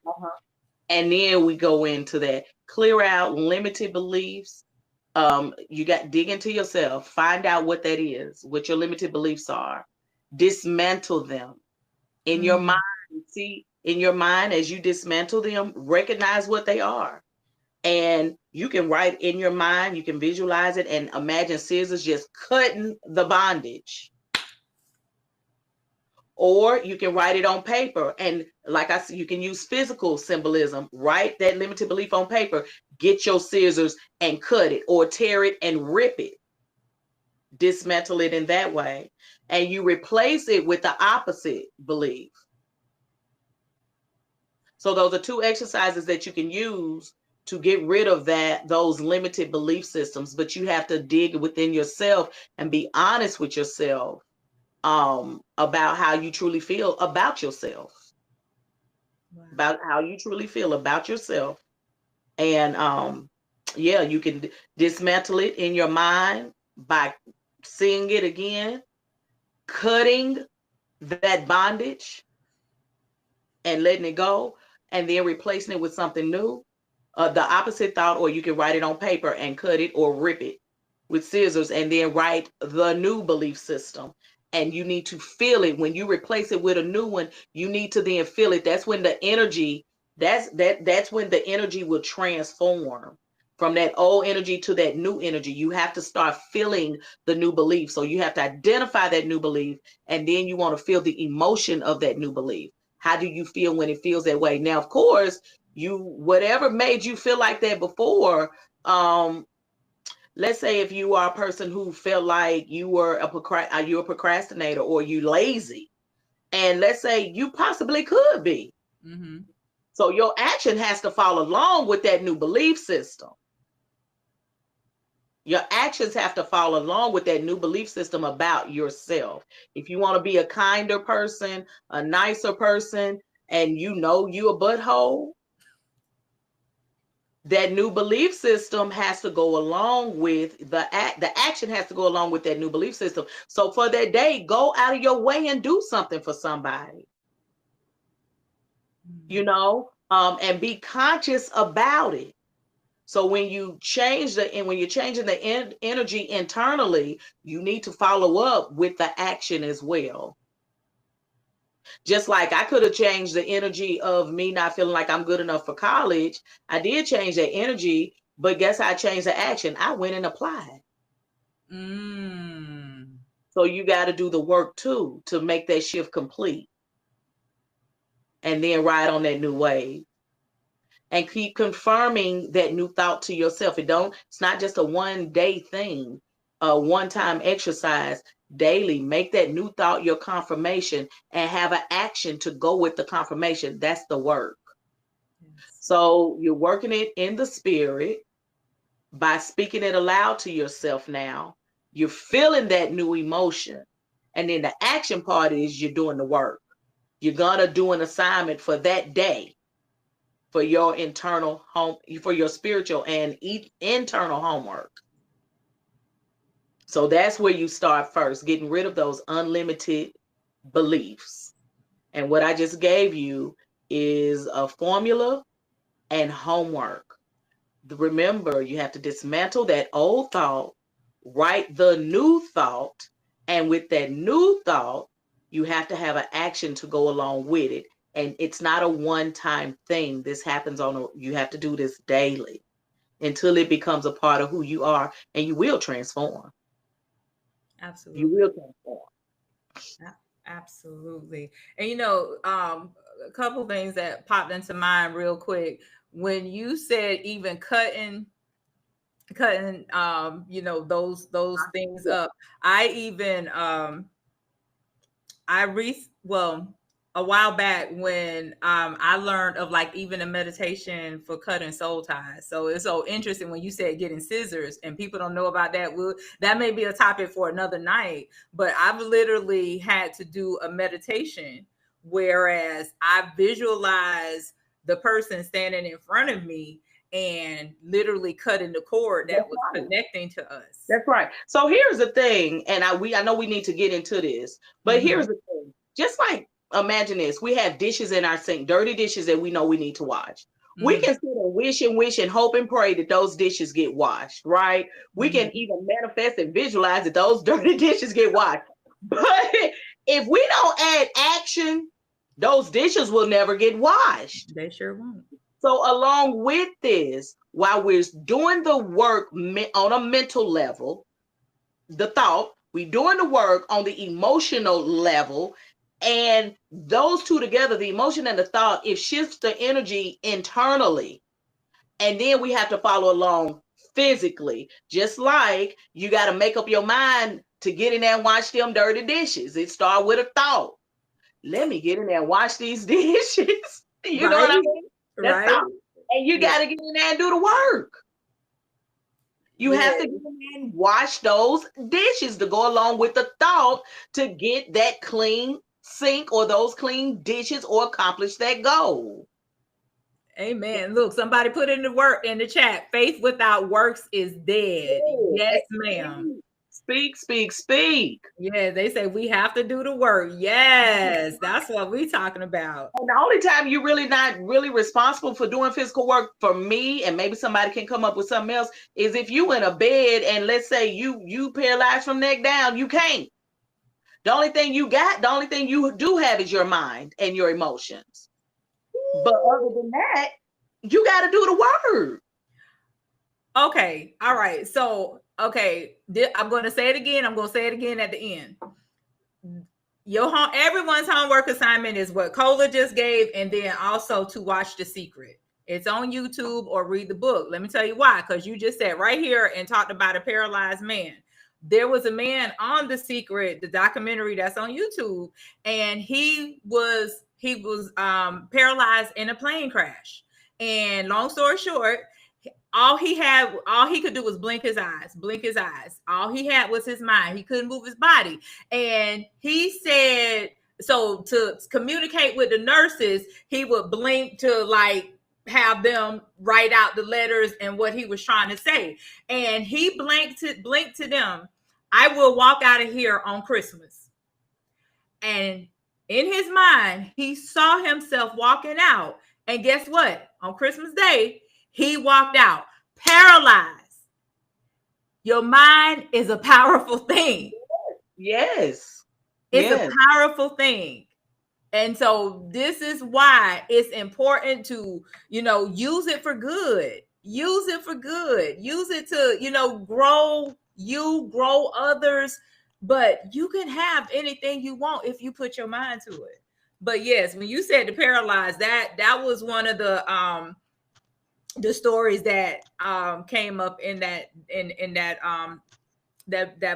And then we go into that. Clear out limited beliefs. You got dig into yourself, find out what that is, what your limited beliefs are, dismantle them in your mind. See, in your mind as you dismantle them, recognize what they are. And you can write in your mind, you can visualize it and imagine scissors just cutting the bondage. Or you can write it on paper. And like I said, you can use physical symbolism. Write that limited belief on paper. Get your scissors and cut it, or tear it and rip it. Dismantle it in that way. And you replace it with the opposite belief. So those are two exercises that you can use to get rid of those limited belief systems. But you have to dig within yourself and be honest with yourself about how you truly feel about yourself. Wow. About how you truly feel about yourself. And yeah, you can dismantle it in your mind by seeing it again, cutting that bondage and letting it go, and then replacing it with something new. The opposite thought, or you can write it on paper and cut it or rip it with scissors, and then write the new belief system. And you need to feel it. When you replace it with a new one, you need to then feel it. That's when the energy, that's when the energy will transform from that old energy to that new energy. You have to start feeling the new belief. So you have to identify that new belief, and then you want to feel the emotion of that new belief. How do you feel when it feels that way? Now, of course, whatever made you feel like that before, let's say if you are a person who felt like you were a procrastinator, or you lazy, and let's say you possibly could be. Mm-hmm. So your action has to follow along with that new belief system. Your actions have to follow along with that new belief system about yourself. If you want to be a kinder person, a nicer person, and you know you a butthole, that new belief system has to go along with the action has to go along with that new belief system. So for that day, go out of your way and do something for somebody, you know, and be conscious about it. So when you're changing the energy internally, you need to follow up with the action as well. Just like I could have changed the energy of me not feeling like I'm good enough for college. I did change that energy, but guess how I changed the action? I went and applied. So you got to do the work too to make that shift complete. And then ride on that new wave. And keep confirming that new thought to yourself. It's not just a one-day thing, a one-time exercise. Daily, make that new thought your confirmation, and have an action to go with the confirmation. That's the work. Yes. So you're working it in the spirit by speaking it aloud to yourself now. You're feeling that new emotion. And then the action part is you're doing the work. You're going to do an assignment for that day, for your internal home, for your spiritual and internal homework. So that's where you start first, getting rid of those unlimited beliefs. And what I just gave you is a formula and homework. Remember, you have to dismantle that old thought, write the new thought, and with that new thought, you have to have an action to go along with it. And it's not a one-time thing. This happens you have to do this daily until it becomes a part of who you are, and you will transform. Absolutely. You will transform. Absolutely. And you know, a couple things that popped into mind real quick. When you said even cutting, you know, those things up. I even a while back when I learned of like even a meditation for cutting soul ties. So it's so interesting when you said getting scissors, and people don't know about that. That may be a topic for another night, but I've literally had to do a meditation, whereas I visualize the person standing in front of me and literally cutting the cord that was connecting to us. That's right. So here's the thing, and I know we need to get into this, but here's the thing. Just like, imagine this, we have dishes in our sink, dirty dishes that we know we need to wash. We can sit and wish and hope and pray that those dishes get washed, right? We can even manifest and visualize that those dirty dishes get washed. But if we don't add action, those dishes will never get washed. They sure won't. So along with this, while we're doing the work on a mental level, the thought, we're doing the work on the emotional level, and those two together, the emotion and the thought, it shifts the energy internally. And then we have to follow along physically. Just like you got to make up your mind to get in there and wash them dirty dishes. It starts with a thought. Let me get in there and wash these dishes. You know what I mean? That's Right. And you got to get in there and do the work. You have to get in there and wash those dishes to go along with the thought to get that clean sink or those clean dishes or accomplish that goal. Amen. Look, somebody put in the work in the chat. Faith without works is dead. Yes, ma'am. Speak, speak, speak. Yeah, they say we have to do the work. Yes, that's what we're talking about. And the only time you're really not really responsible for doing physical work for me, and maybe somebody can come up with something else, is if you in a bed and let's say you paralyzed from neck down, you can't. The only thing you do have is your mind and your emotions. But other than that, you got to do the work. Okay. All right. So, okay. I'm going to say it again. I'm going to say it again at the end. Everyone's homework assignment is what Cola just gave, and then also to watch The Secret. It's on YouTube or read the book. Let me tell you why. Because you just said right here and talked about a paralyzed man. There was a man on The Secret, the documentary that's on YouTube, and he was paralyzed in a plane crash. And long story short, all he could do was blink his eyes. All he had was his mind. He couldn't move his body. And he said, so to communicate with the nurses, he would blink to like have them write out the letters and what he was trying to say. And he blinked to them, I will walk out of here on Christmas. And in his mind, he saw himself walking out. And guess what? On Christmas Day, he walked out paralyzed. Your mind is a powerful thing. Yes. It's a powerful thing. And so this is why it's important to, use it for good. Use it for good. Use it to, grow others. But you can have anything you want if you put your mind to it. But yes, when you said the paralyzed, that was one of the stories that came up in that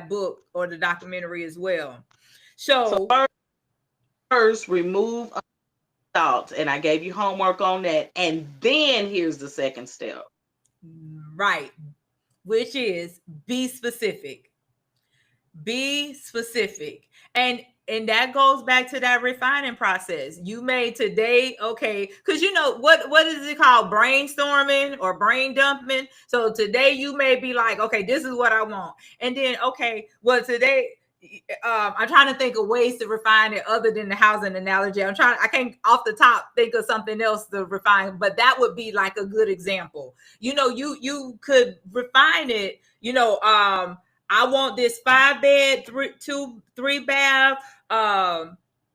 book or the documentary as well. So first remove thoughts, and I gave you homework on that, and then here's the second step, right, which is be specific. And that goes back to that refining process. You made today, okay, because what is it called? Brainstorming or brain dumping. So today you may be like, okay, this is what I want. And then, okay, well, today I'm trying to think of ways to refine it other than the housing analogy. I can't off the top think of something else to refine, but that would be like a good example. You could refine it, I want this 5-bed, 3-bath,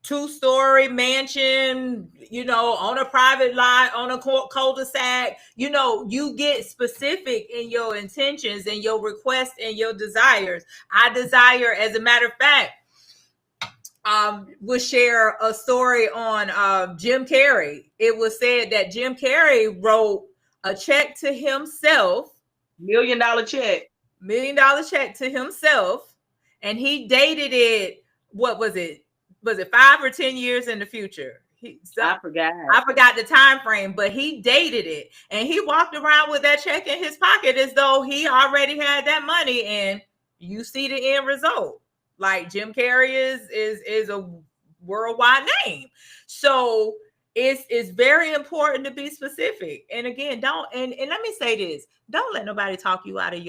2-story mansion, on a private lot, on a cul-de-sac. You get specific in your intentions and your requests and your desires. I desire, as a matter of fact, we'll share a story on Jim Carrey. It was said that Jim Carrey wrote a check to himself. $1 million check. $1 million check to himself, and he dated it. What was it? Was it 5 or 10 years in the future? I forgot the time frame, but he dated it, and he walked around with that check in his pocket as though he already had that money. And you see the end result. Like, Jim Carrey is a worldwide name, so it's very important to be specific. And again, and let me say this: don't let nobody talk you out of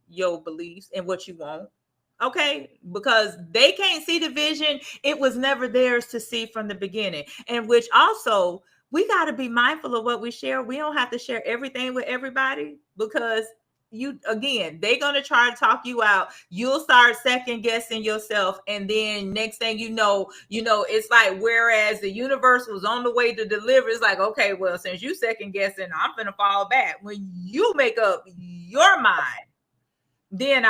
your beliefs and what you want, okay? Because they can't see the vision. It was never theirs to see from the beginning. And which also, we got to be mindful of what we share. We don't have to share everything with everybody, because you again, they're gonna try to talk you out. You'll start second guessing yourself, and then next thing it's like, whereas the universe was on the way to deliver, it's like, okay, well, since you second guessing, I'm gonna fall back. When you make up your mind, then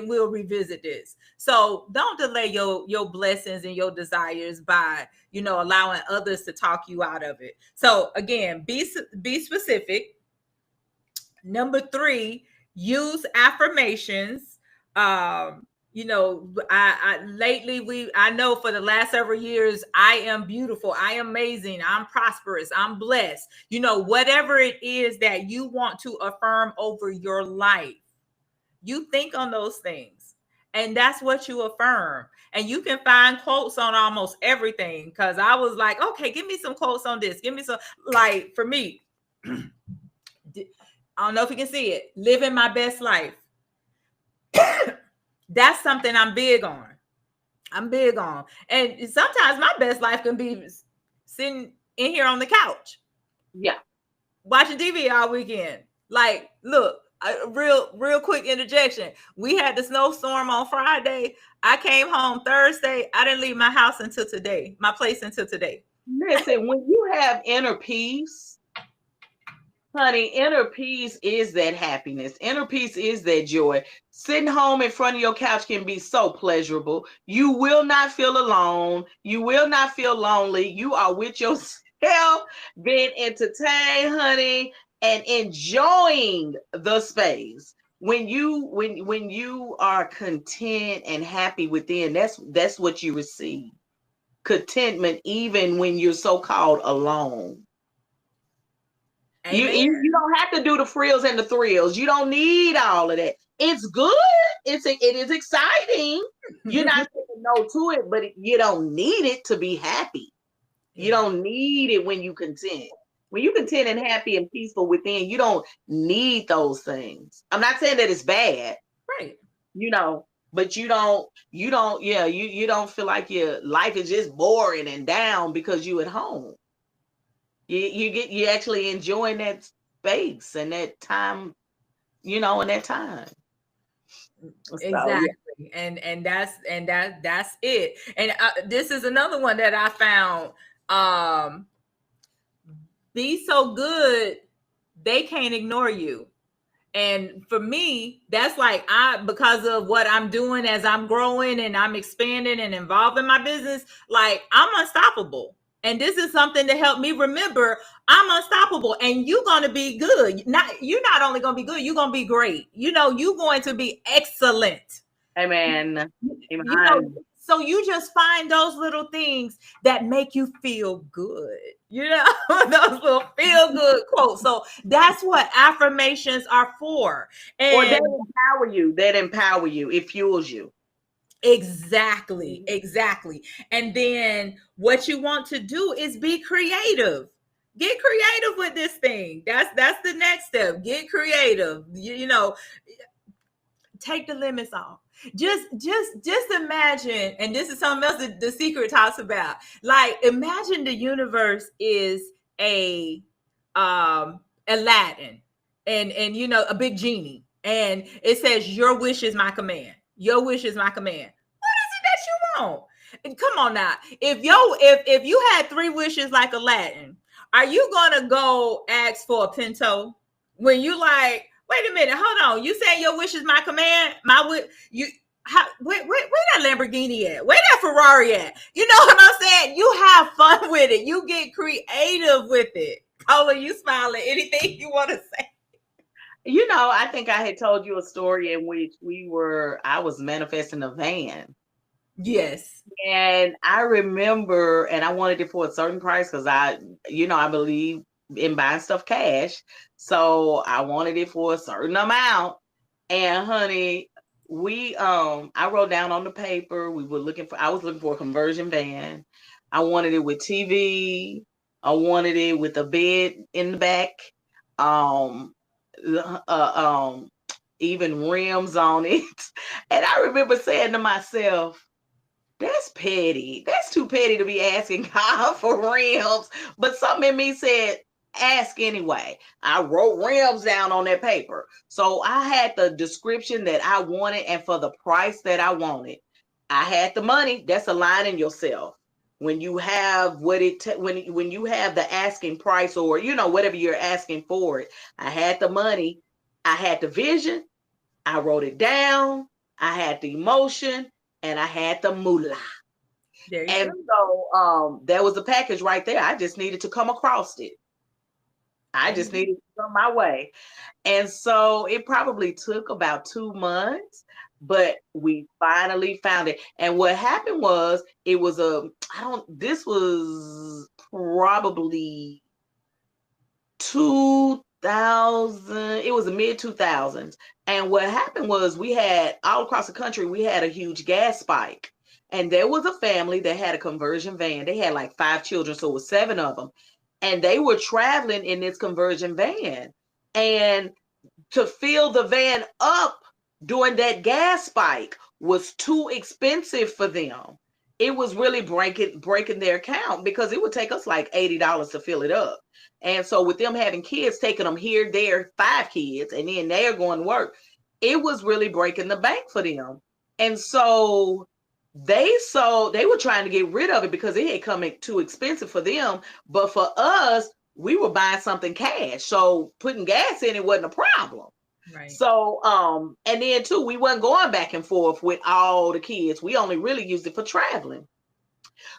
we'll revisit this. So don't delay your blessings and your desires by allowing others to talk you out of it. So again, be specific. Number 3, use affirmations. I lately I know for the last several years, I am beautiful, I am amazing, I'm prosperous, I'm blessed. Whatever it is that you want to affirm over your life, you think on those things, and that's what you affirm. And you can find quotes on almost everything, because I was like, okay, give me some quotes on this, give me some. Like for me, I don't know if you can see it, living my best life. That's something I'm big on. And sometimes my best life can be sitting in here on the couch, watching TV all weekend. Like, look, real quick interjection. We had the snowstorm on Friday. I came home Thursday. I didn't leave my house until today, my place until today. Listen, when you have inner peace, honey, inner peace is that happiness. Inner peace is that joy. Sitting home in front of your couch can be so pleasurable. You will not feel alone. You will not feel lonely. You are with yourself, being entertained, honey, and enjoying the space. When you are content and happy within, that's what you receive. Contentment, even when you're so-called alone. You don't have to do the frills and the thrills. You don't need all of that. It's good. It is exciting. You're not saying no to it, but you don't need it to be happy. You don't need it when you content. When you content and happy and peaceful within, you don't need those things. I'm not saying that it's bad. Right. But you don't feel like your life is just boring and down because you at home. You actually enjoying that space and that time, and that time. Exactly. So, and that's it. And this is another one that I found. Be so good they can't ignore you. And for me, that's like, because of what I'm doing as I'm growing and I'm expanding and involving my business, like, I'm unstoppable. And this is something to help me remember I'm unstoppable, and you're going to be good. You're not only going to be good, you're going to be great. You're going to be excellent. Amen. So you just find those little things that make you feel good. Those little feel good quotes. So that's what affirmations are for. Or that empower you. It fuels you. Exactly. And then what you want to do is be creative. Get creative with this thing. That's the next step. Get creative. Take the limits off. Just imagine, and this is something else that The Secret talks about. Like, imagine the universe is a Aladdin, and a big genie, and it says, your wish is my command. Your wish is my command. What is it that you want? And come on now. If you had 3 wishes like Aladdin, are you gonna go ask for a Pinto when you like, wait a minute, hold on, you saying your wish is my command? Where that Lamborghini at? Where that Ferrari at? You know what I'm saying? You have fun with it. You get creative with it. Cola, you smiling. Anything you want to say? I think I had told you a story in which I was manifesting a van. Yes. And I remember, and I wanted it for a certain price because I believe in buying stuff cash. So I wanted it for a certain amount. And honey, I wrote down on the paper, I was looking for a conversion van. I wanted it with TV. I wanted it with a bed in the back. Even rims on it. And I remember saying to myself, that's petty. That's too petty to be asking God for rims. But something in me said, ask anyway. I wrote rims down on that paper. So I had the description that I wanted and for the price that I wanted. I had the money. That's aligning yourself. When you have when you have the asking price, or whatever you're asking for it. I had the money. I had the vision. I wrote it down. I had the emotion, and I had the moolah. There you And go. so there was a package right there. I just needed to come across it. I just Amen. needed to come my way. And so it probably took about 2 months, but we finally found it. And what happened was it was this was probably 2000, it was the mid 2000s. And what happened was we had all across the country, we had a huge gas spike. And there was a family that had a conversion van. They had like 5 children, so it was 7 of them. And they were traveling in this conversion van. And to fill the van up during that gas spike was too expensive for them. It was really breaking their account because it would take us like $80 to fill it up. And so with them having kids, taking them here, there, 5 kids, and then they're going to work, it was really breaking the bank for them. And so they were trying to get rid of it because it had come too expensive for them. But for us, we were buying something cash. So putting gas in it wasn't a problem. Right. So, and then too, we wasn't going back and forth with all the kids. We only really used it for traveling.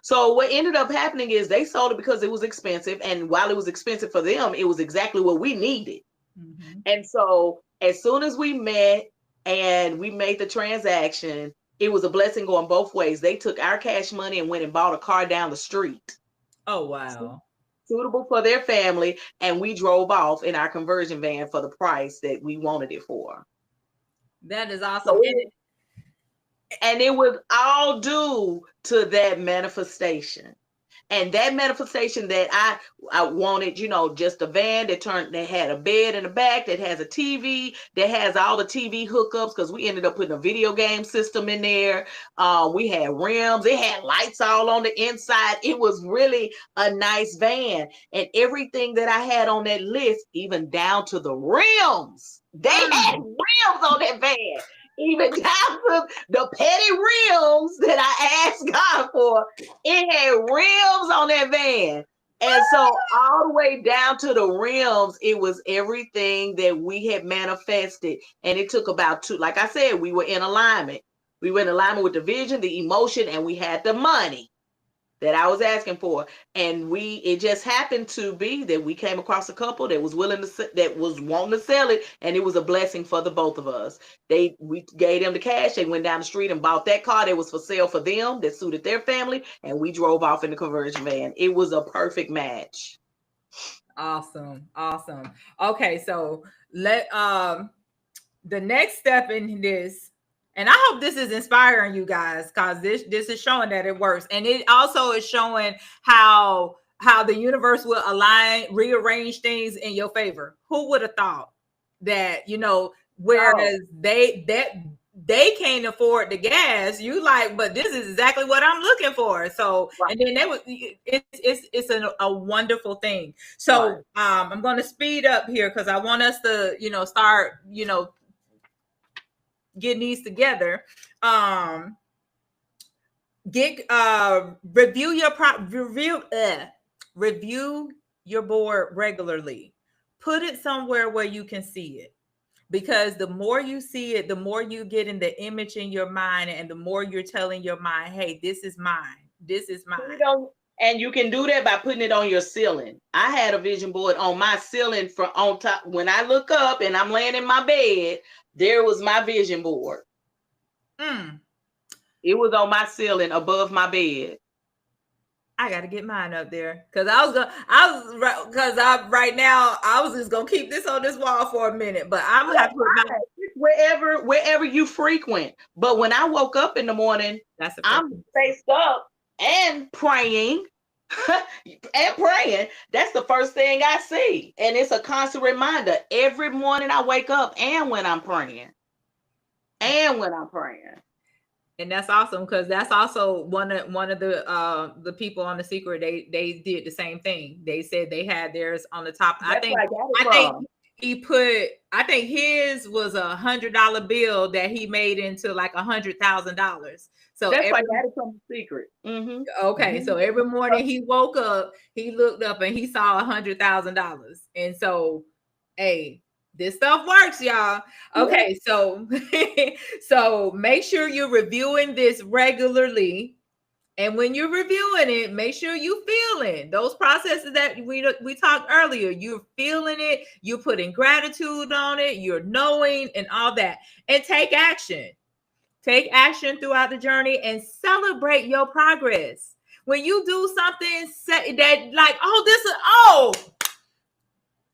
So what ended up happening is they sold it because it was expensive. And while it was expensive for them, it was exactly what we needed. Mm-hmm. And so as soon as we met and we made the transaction, it was a blessing going both ways. They took our cash money and went and bought a car down the street. Oh, wow. Suitable for their family, and we drove off in our conversion van for the price that we wanted it for. That is awesome. So and it was all due to that manifestation. And that manifestation that I wanted, just a van that had a bed in the back, that has a TV, that has all the TV hookups, because we ended up putting a video game system in there. We had rims, it had lights all on the inside. It was really a nice van. And everything that I had on that list, even down to the rims, they had rims on that van. Even down to the petty rims that I asked God for, it had rims on that van. And so all the way down to the rims, it was everything that we had manifested. And it took about 2, like I said, we were in alignment. We were in alignment with the vision, the emotion, and we had the money that I was asking for. And it just happened to be that we came across a couple that was wanting to sell it, and it was a blessing for the both of us. We gave them the cash. They went down the street and bought that car that was for sale for them, that suited their family, and we drove off in the conversion van. It was a perfect match. Awesome. Okay, so the next step in this, and I hope this is inspiring you guys, because this is showing that it works, and it also is showing how the universe will rearrange things in your favor. Who would have thought that? Whereas they can't afford the gas, you like, but this is exactly what I'm looking for. So, right. And then it's a wonderful thing. So, right. I'm going to speed up here because I want us to, start, getting these together. Review your board regularly. Put it somewhere where you can see it, because the more you see it, the more you get in the image in your mind, and the more you're telling your mind, hey, this is mine. And you can do that by putting it on your ceiling. I had a vision board on my ceiling on top. When I look up and I'm laying in my bed, there was my vision board. It was on my ceiling above my bed. I got to get mine up there, because right now I was just gonna keep this on this wall for a minute, but I'm gonna have to put wherever you frequent. But when I woke up in the morning, I'm faced up and praying. That's the first thing I see, and it's a constant reminder every morning I wake up, and when I'm praying. And that's awesome because that's also one of the people on The Secret. They did the same thing. They said they had theirs on the top. That's where I got it I think from. he put. I think his was $100 bill that he made into like $100,000. So That's why I every got it from The Secret. okay, so every morning he woke up, he looked up and he saw $100,000, and so hey, this stuff works, y'all. Okay, so so make sure you're reviewing this regularly. And when you're reviewing it, make sure you feeling those processes that we talked earlier. You're feeling it, you're putting gratitude on it, you're knowing and all that. And take action. Take action throughout the journey and celebrate your progress. When you do something that like, oh, this is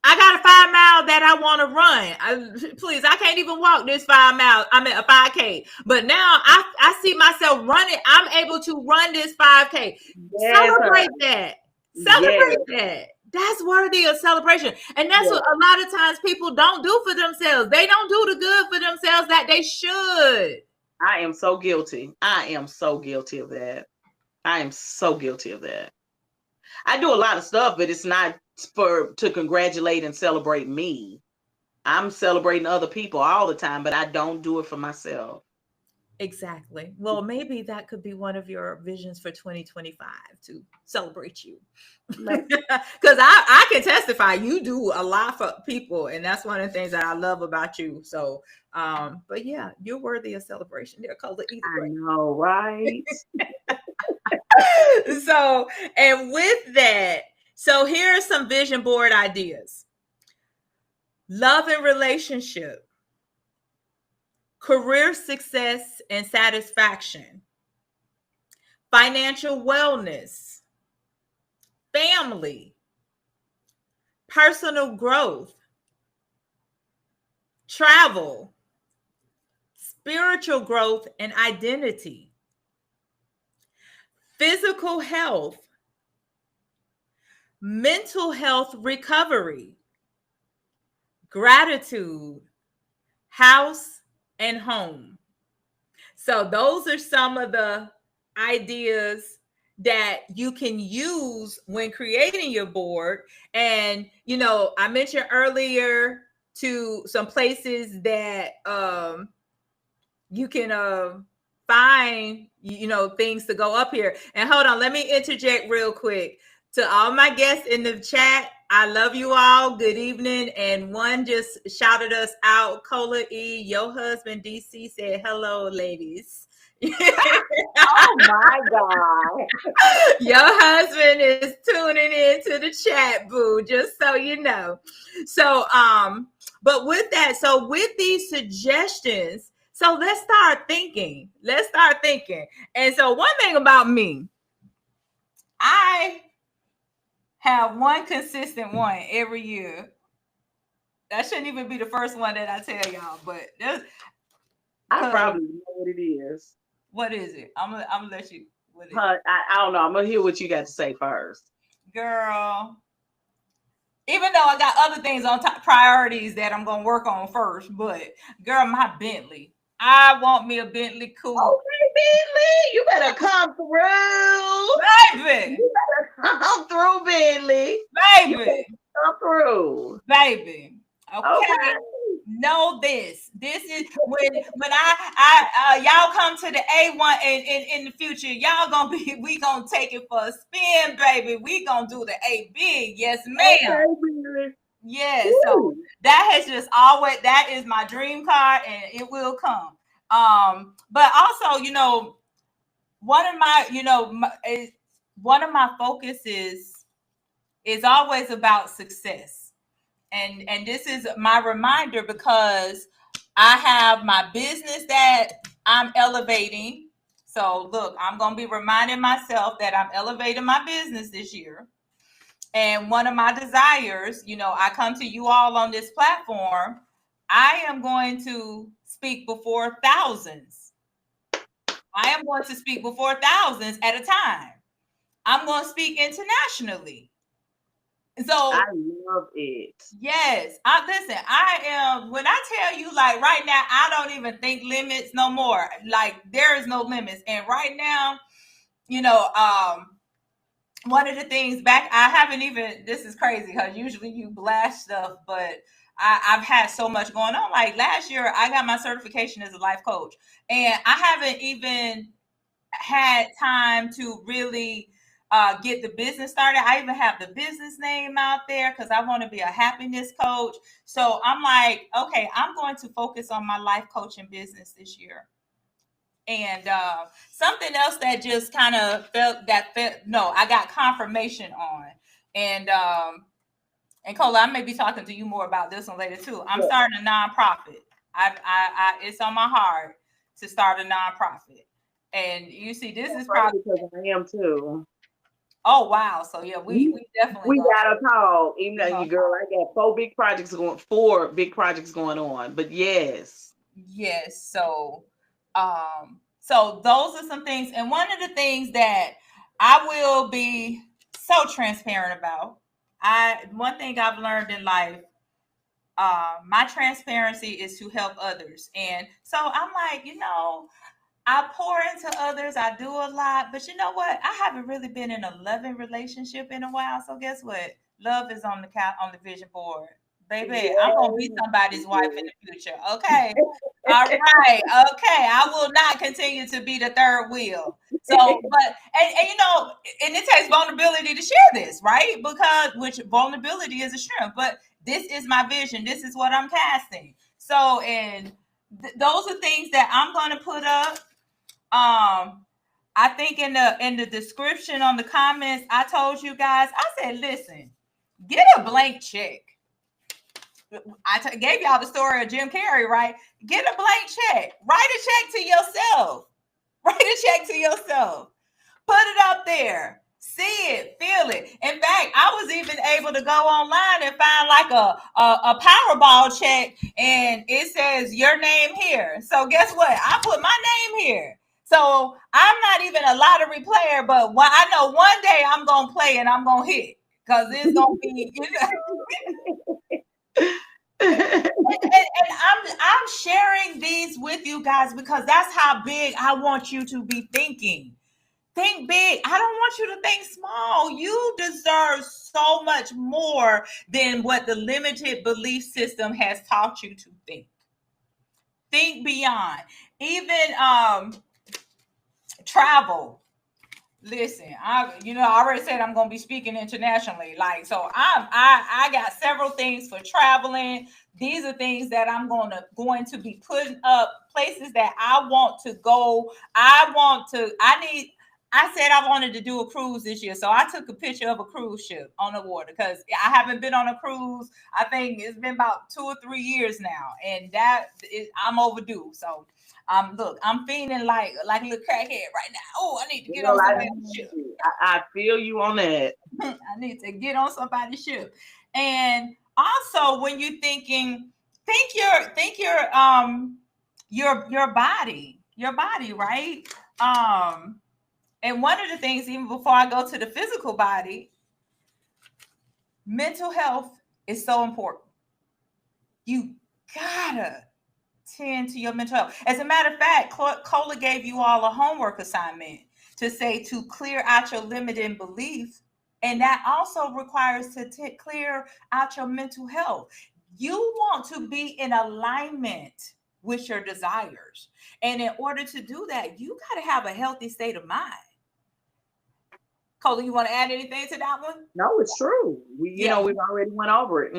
I got a 5 mile that I want to run. Please, I can't even walk this 5 miles. I'm at a 5K. But now I see myself running. I'm able to run this 5K. Yes, Celebrate that. Celebrate that. That's worthy of celebration. And that's what a lot of times people don't do for themselves. They don't do the good for themselves that they should. I am so guilty. I am so guilty of that. I am so guilty of that. I do a lot of stuff, but it's not to congratulate and celebrate me. I'm celebrating other people all the time, but I don't do it for myself. Exactly. Well, maybe that could be one of your visions for 2025 to celebrate you. Because I can testify you do a lot for people, and that's one of the things that I love about you. So but yeah, you're worthy of celebration. They're called the either way. I know, right? So, and with that, so here are some vision board ideas. Love and relationship, career success and satisfaction, financial wellness, family, personal growth, travel, spiritual growth and identity, physical health, mental health recovery, gratitude, house, and home. So those are some of the ideas that you can use when creating your board. And I mentioned earlier to some places that you can find things to go up here. And hold on, let me interject real quick to all my guests in the chat. I love you all. Good evening. And one just shouted us out. Cola E, your husband DC said, hello, ladies. Oh my God. Your husband is tuning into the chat, boo, just so you know. So, but with that, so with these suggestions, so let's start thinking. And so one thing about me, I have one consistent one every year. That shouldn't even be the first one that I tell y'all, but I probably know what it is. What is it? I'm gonna let you. What is it? I don't know. I'm gonna hear what you got to say first, girl. Even though I got other things on top priorities that I'm gonna work on first, but girl, my Bentley. I want me a Bentley coupe. Okay, Bentley, you better come through, baby. You better come through, Bentley, baby. Come through, baby. Okay. Know this. This is when I y'all come to the A1 in the future. We gonna take it for a spin, baby. We gonna do the A big. Yes, ma'am. Okay, yes. So that has just always, that is my dream car, and it will come. But also, one of my focuses is always about success. And this is my reminder because I have my business that I'm elevating. So look, I'm going to be reminding myself that I'm elevating my business this year. And one of my desires, I come to you all on this platform. I am going to speak before thousands. I am going to speak before thousands at a time. I'm going to speak internationally. So I love it. yes, I listen. I am when I tell you, like right now, I don't even think limits no more. Like there is no limits, and right now, you know, one of the things back, I haven't even. This is crazy because usually you blast stuff, but I've had so much going on. Like last year, I got my certification as a life coach, and I haven't even had time to really get the business started. I even have the business name out there because I want to be a happiness coach. So I'm like, okay, I'm going to focus on my life coaching business this year. And something else that just kind of no, I got confirmation on. And and Cola, I may be talking to you more about this one later too. I'm starting a nonprofit. It's on my heart to start a nonprofit. And you see, this is probably because I am too. oh wow. So yeah, we definitely We gonna gotta talk. Even though gonna you girl, I got four big projects going on. But yes. yes. So those are some things. And one of the things that I will be so transparent about. One thing I've learned in life, my transparency is to help others. And so I'm like, I pour into others. I do a lot, but you know what? I haven't really been in a loving relationship in a while. So guess what? Love is on the vision board, baby. I'm gonna be somebody's wife in the future. Okay, all right. Okay, I will not continue to be the third wheel. So, but and it takes vulnerability to share this, right? Because which vulnerability is a strength. But this is my vision. This is what I'm casting. So, and those are things that I'm going to put up. I think in the description on the comments, I told you guys, I said, listen, get a blank check. Gave y'all the story of Jim Carrey, right? Get a blank check. Write a check to yourself. Write a check to yourself. Put it up there. See it, feel it. In fact, I was even able to go online and find like a Powerball check, and it says your name here. So guess what? I put my name here. So I'm not even a lottery player, but I know one day I'm gonna play and I'm gonna hit because it's gonna be. And I'm sharing these with you guys because that's how big I want you to be thinking. Think big. I don't want you to think small. You deserve so much more than what the limited belief system has taught you to think. Think beyond. Even travel. Listen, I already said I'm going to be speaking internationally. Like, so I got several things for traveling. These are things that I'm going to be putting up, places that I want to go. I said I wanted to do a cruise this year. So I took a picture of a cruise ship on the water because I haven't been on a cruise. I think it's been about 2 or 3 years now. And I'm overdue. So look, I'm feeling like a little crackhead right now. Oh, I need to get on somebody's ship. I feel you on that. I need to get on somebody's ship. And also, when you're thinking, think your body, right? And one of the things, even before I go to the physical body, mental health is so important. You gotta tend to your mental health. As a matter of fact, Cola gave you all a homework assignment to say to clear out your limiting belief. And that also requires to clear out your mental health. You want to be in alignment with your desires. And in order to do that, you got to have a healthy state of mind. Cola, you want to add anything to that one? No, it's true. We've already went over it.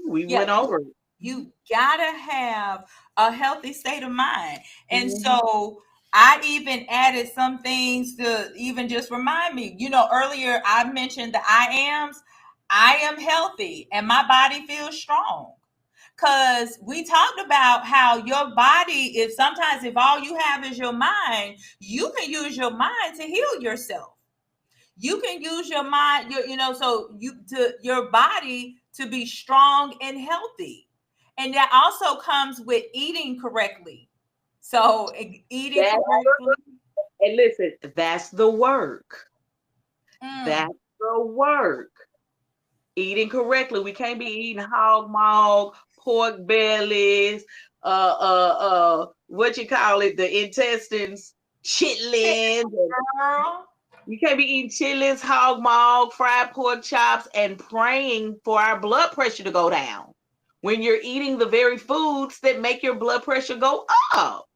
We went over it. You gotta have a healthy state of mind. And so I even added some things to even just remind me. Earlier I mentioned the I ams. I am healthy and my body feels strong. Because we talked about how your body, if all you have is your mind, you can use your mind to heal yourself. You can use your mind, your body to be strong and healthy. And that also comes with eating correctly. So eating correctly. And listen, that's the work. That's the work. eating correctly. We can't be eating hog maw, pork bellies, what you call it, the intestines, chitlins. Girl. You can't be eating chitlins, hog maw, fried pork chops, and praying for our blood pressure to go down when you're eating the very foods that make your blood pressure go up.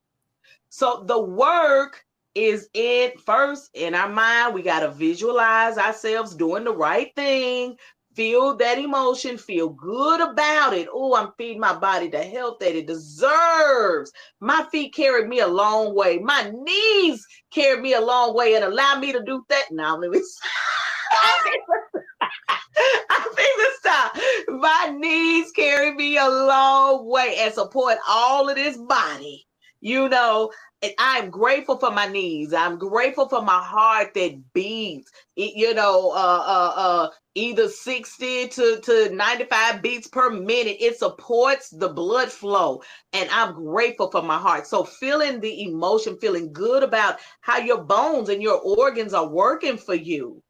So the work is in first in our mind. We got to visualize ourselves doing the right thing, feel that emotion, feel good about it. Oh, I'm feeding my body the health that it deserves. My feet carried me a long way. My knees carried me a long way and allow me to do that. Now, let me I think this time my knees carry me a long way and support all of this body. You know, and I'm grateful for my knees. I'm grateful for my heart that beats. Either 60 to 95 beats per minute. It supports the blood flow, and I'm grateful for my heart. So feeling the emotion, feeling good about how your bones and your organs are working for you,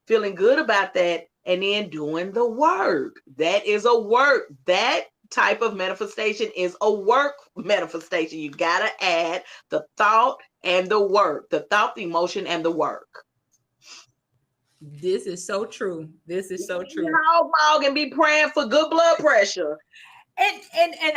feeling good about that, and then doing the work. That is a work. That type of manifestation is a work manifestation. You got to add the thought and the work, the thought, the emotion, and the work. This is so true. This is so true. Hog and be praying for good blood pressure. And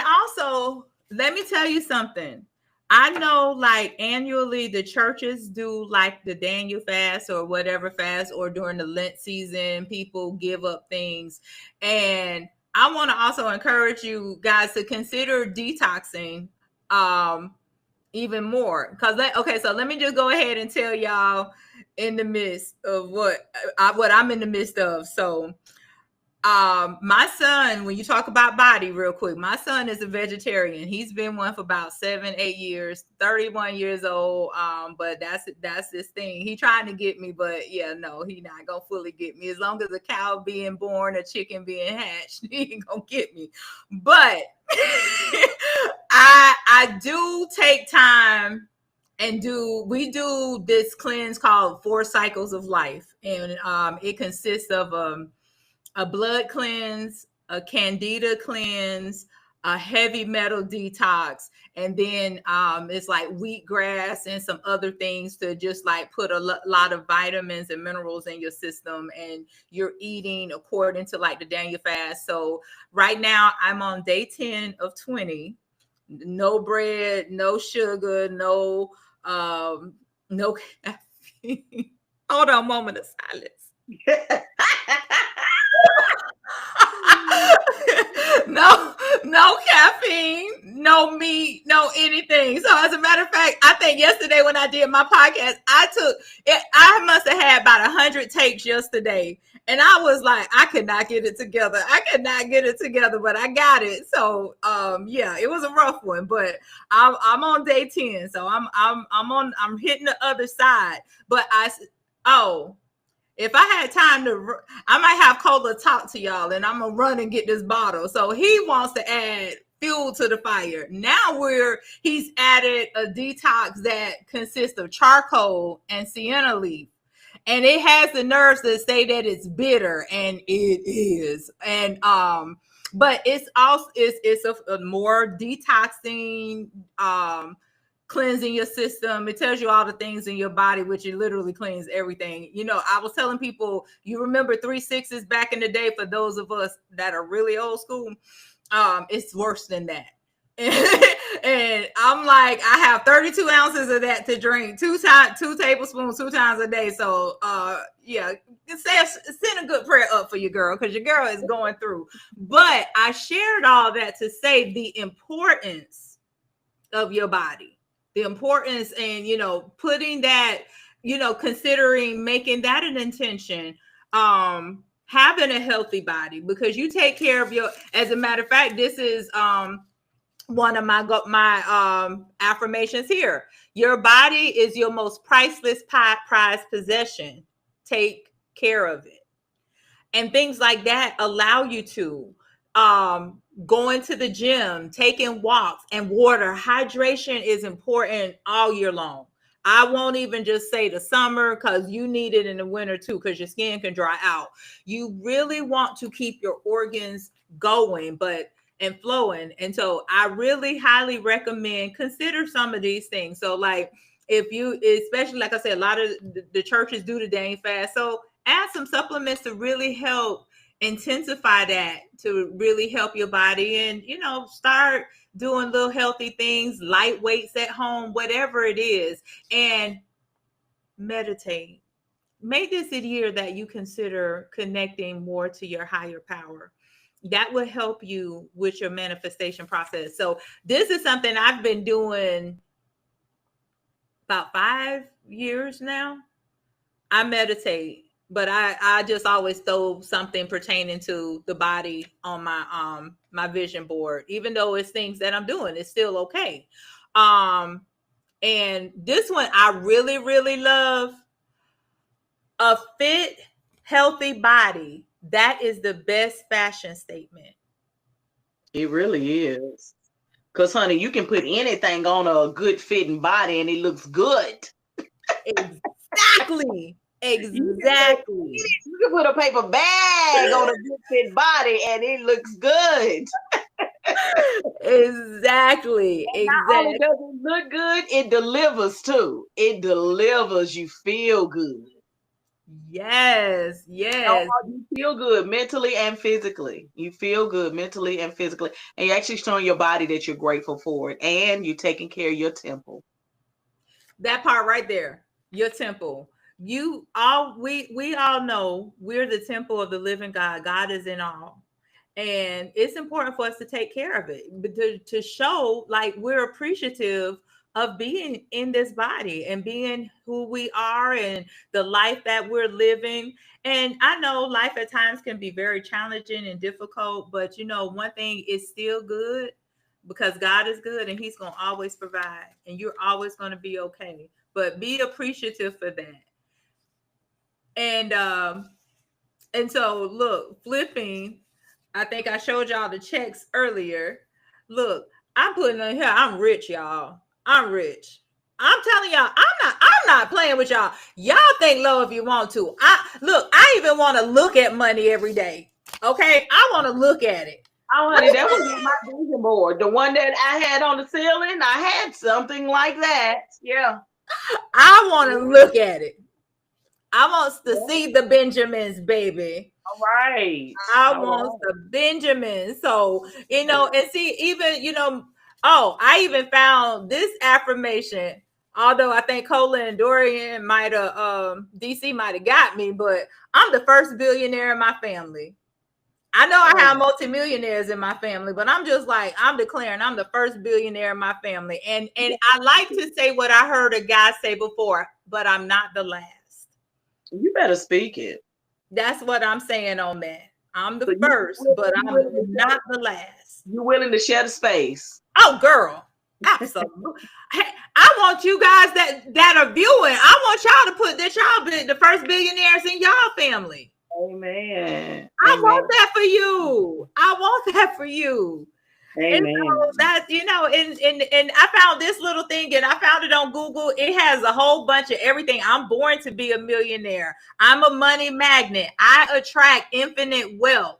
also, let me tell you something. I know, like, annually the churches do like the Daniel fast or whatever fast, or during the Lent season, people give up things. And I want to also encourage you guys to consider detoxing even more. Okay, so let me just go ahead and tell y'all in the midst of what I'm in the midst of. So my son, when you talk about body real quick, my son is a vegetarian. He's been one for about 7-8 years, 31 years old. But that's his thing. He trying to get me, but yeah, no, he not gonna fully get me. As long as a cow being born, a chicken being hatched, he ain't gonna get me. But I do take time and we do this cleanse called 4 cycles of life. And it consists of a blood cleanse, a candida cleanse, a heavy metal detox, and then it's like wheatgrass and some other things to just like put a lot of vitamins and minerals in your system. And you're eating according to like the Daniel fast. So right now I'm on day 10 of 20. No bread, no sugar, no caffeine. Hold on, moment of silence. no caffeine, no meat, no anything. So as a matter of fact, I think yesterday when I did my podcast, I must have had about 100 takes yesterday. And I was like, I could not get it together. But I got it. So yeah, it was a rough one, but I'm on day 10. So I'm hitting the other side. But if I had time I might have Cola talk to y'all, and I'm gonna run and get this bottle. So he wants to add fuel to the fire. Now he's added a detox that consists of charcoal and sienna leaf, and it has the nerves to say that it's bitter, and it is. And but it's also it's a more detoxing cleansing your system. It tells you all the things in your body, which it literally cleans everything. You know, I was telling people, you remember 3-6s back in the day. For those of us that are really old school, it's worse than that. And I'm like, I have 32 ounces of that to drink 2 tablespoons 2 times a day. So yeah, send a good prayer up for your girl, because your girl is going through. But I shared all that to say the importance of your body, the importance, and putting that, considering making that an intention, having a healthy body, because you take care of as a matter of fact, this is one of my affirmations here. Your body is your most priceless prized possession. Take care of it. And things like that allow you to going to the gym, taking walks, and water. Hydration is important all year long. I won't even just say the summer, because you need it in the winter too, because your skin can dry out. You really want to keep your organs going, and flowing. And so I really highly recommend consider some of these things. So like if you, especially like I said, a lot of the churches do the dang fast. So add some supplements to really help intensify that, to really help your body, and start doing little healthy things, light weights at home, whatever it is, and meditate. Make this a year that you consider connecting more to your higher power. That will help you with your manifestation process. So this is something I've been doing about 5 years now. I meditate, but I just always throw something pertaining to the body on my vision board. Even though it's things that I'm doing, it's still okay. And this one I really, really love. A fit, healthy body. That is the best fashion statement. It really is. Because, honey, you can put anything on a good fitting body and it looks good. Exactly. Exactly. You can put a paper bag on a good fit body and it looks good. Exactly. And not only does it look good, it delivers too. It delivers. You feel good. Yes. Yes. You feel good mentally and physically. You feel good mentally and physically. And you're actually showing your body that you're grateful for it. And you're taking care of your temple. That part right there. Your temple. We all know we're the temple of the living God. God is in all. And it's important for us to take care of it, but to show like we're appreciative of being in this body and being who we are and the life that we're living. And I know life at times can be very challenging and difficult, but one thing is still good, because God is good and he's going to always provide, and you're always going to be okay. But be appreciative for that. And so look, flipping, I think I showed y'all the checks earlier. Look, I'm putting on here. I'm rich, y'all. I'm rich. I'm telling y'all, I'm not playing with y'all. Y'all think low if you want to. I even want to look at money every day. Okay. I want to look at it. Oh, honey, that was my vision board. The one that I had on the ceiling, I had something like that. Yeah. I want to look at it. I want to see the Benjamins, baby. All right. I want the Benjamins. So, and see, even, I even found this affirmation. Although I think Cola and Dorian DC might have got me, but I'm the first billionaire in my family. I know I have multimillionaires in my family, but I'm just like, I'm declaring I'm the first billionaire in my family. And I like to say what I heard a guy say before, but I'm not the last. You better speak it. That's what I'm saying on that. I'm the first, but I'm not the last. You're willing to share the space. Oh, girl. Absolutely. Hey, I want you guys that are viewing, I want y'all to put that y'all be the first billionaires in y'all family. Amen. I want that for you. I want that for you. Amen. And so that, and I found this little thing, and I found it on Google. It has a whole bunch of everything. I'm born to be a millionaire. I'm a money magnet. I attract infinite wealth.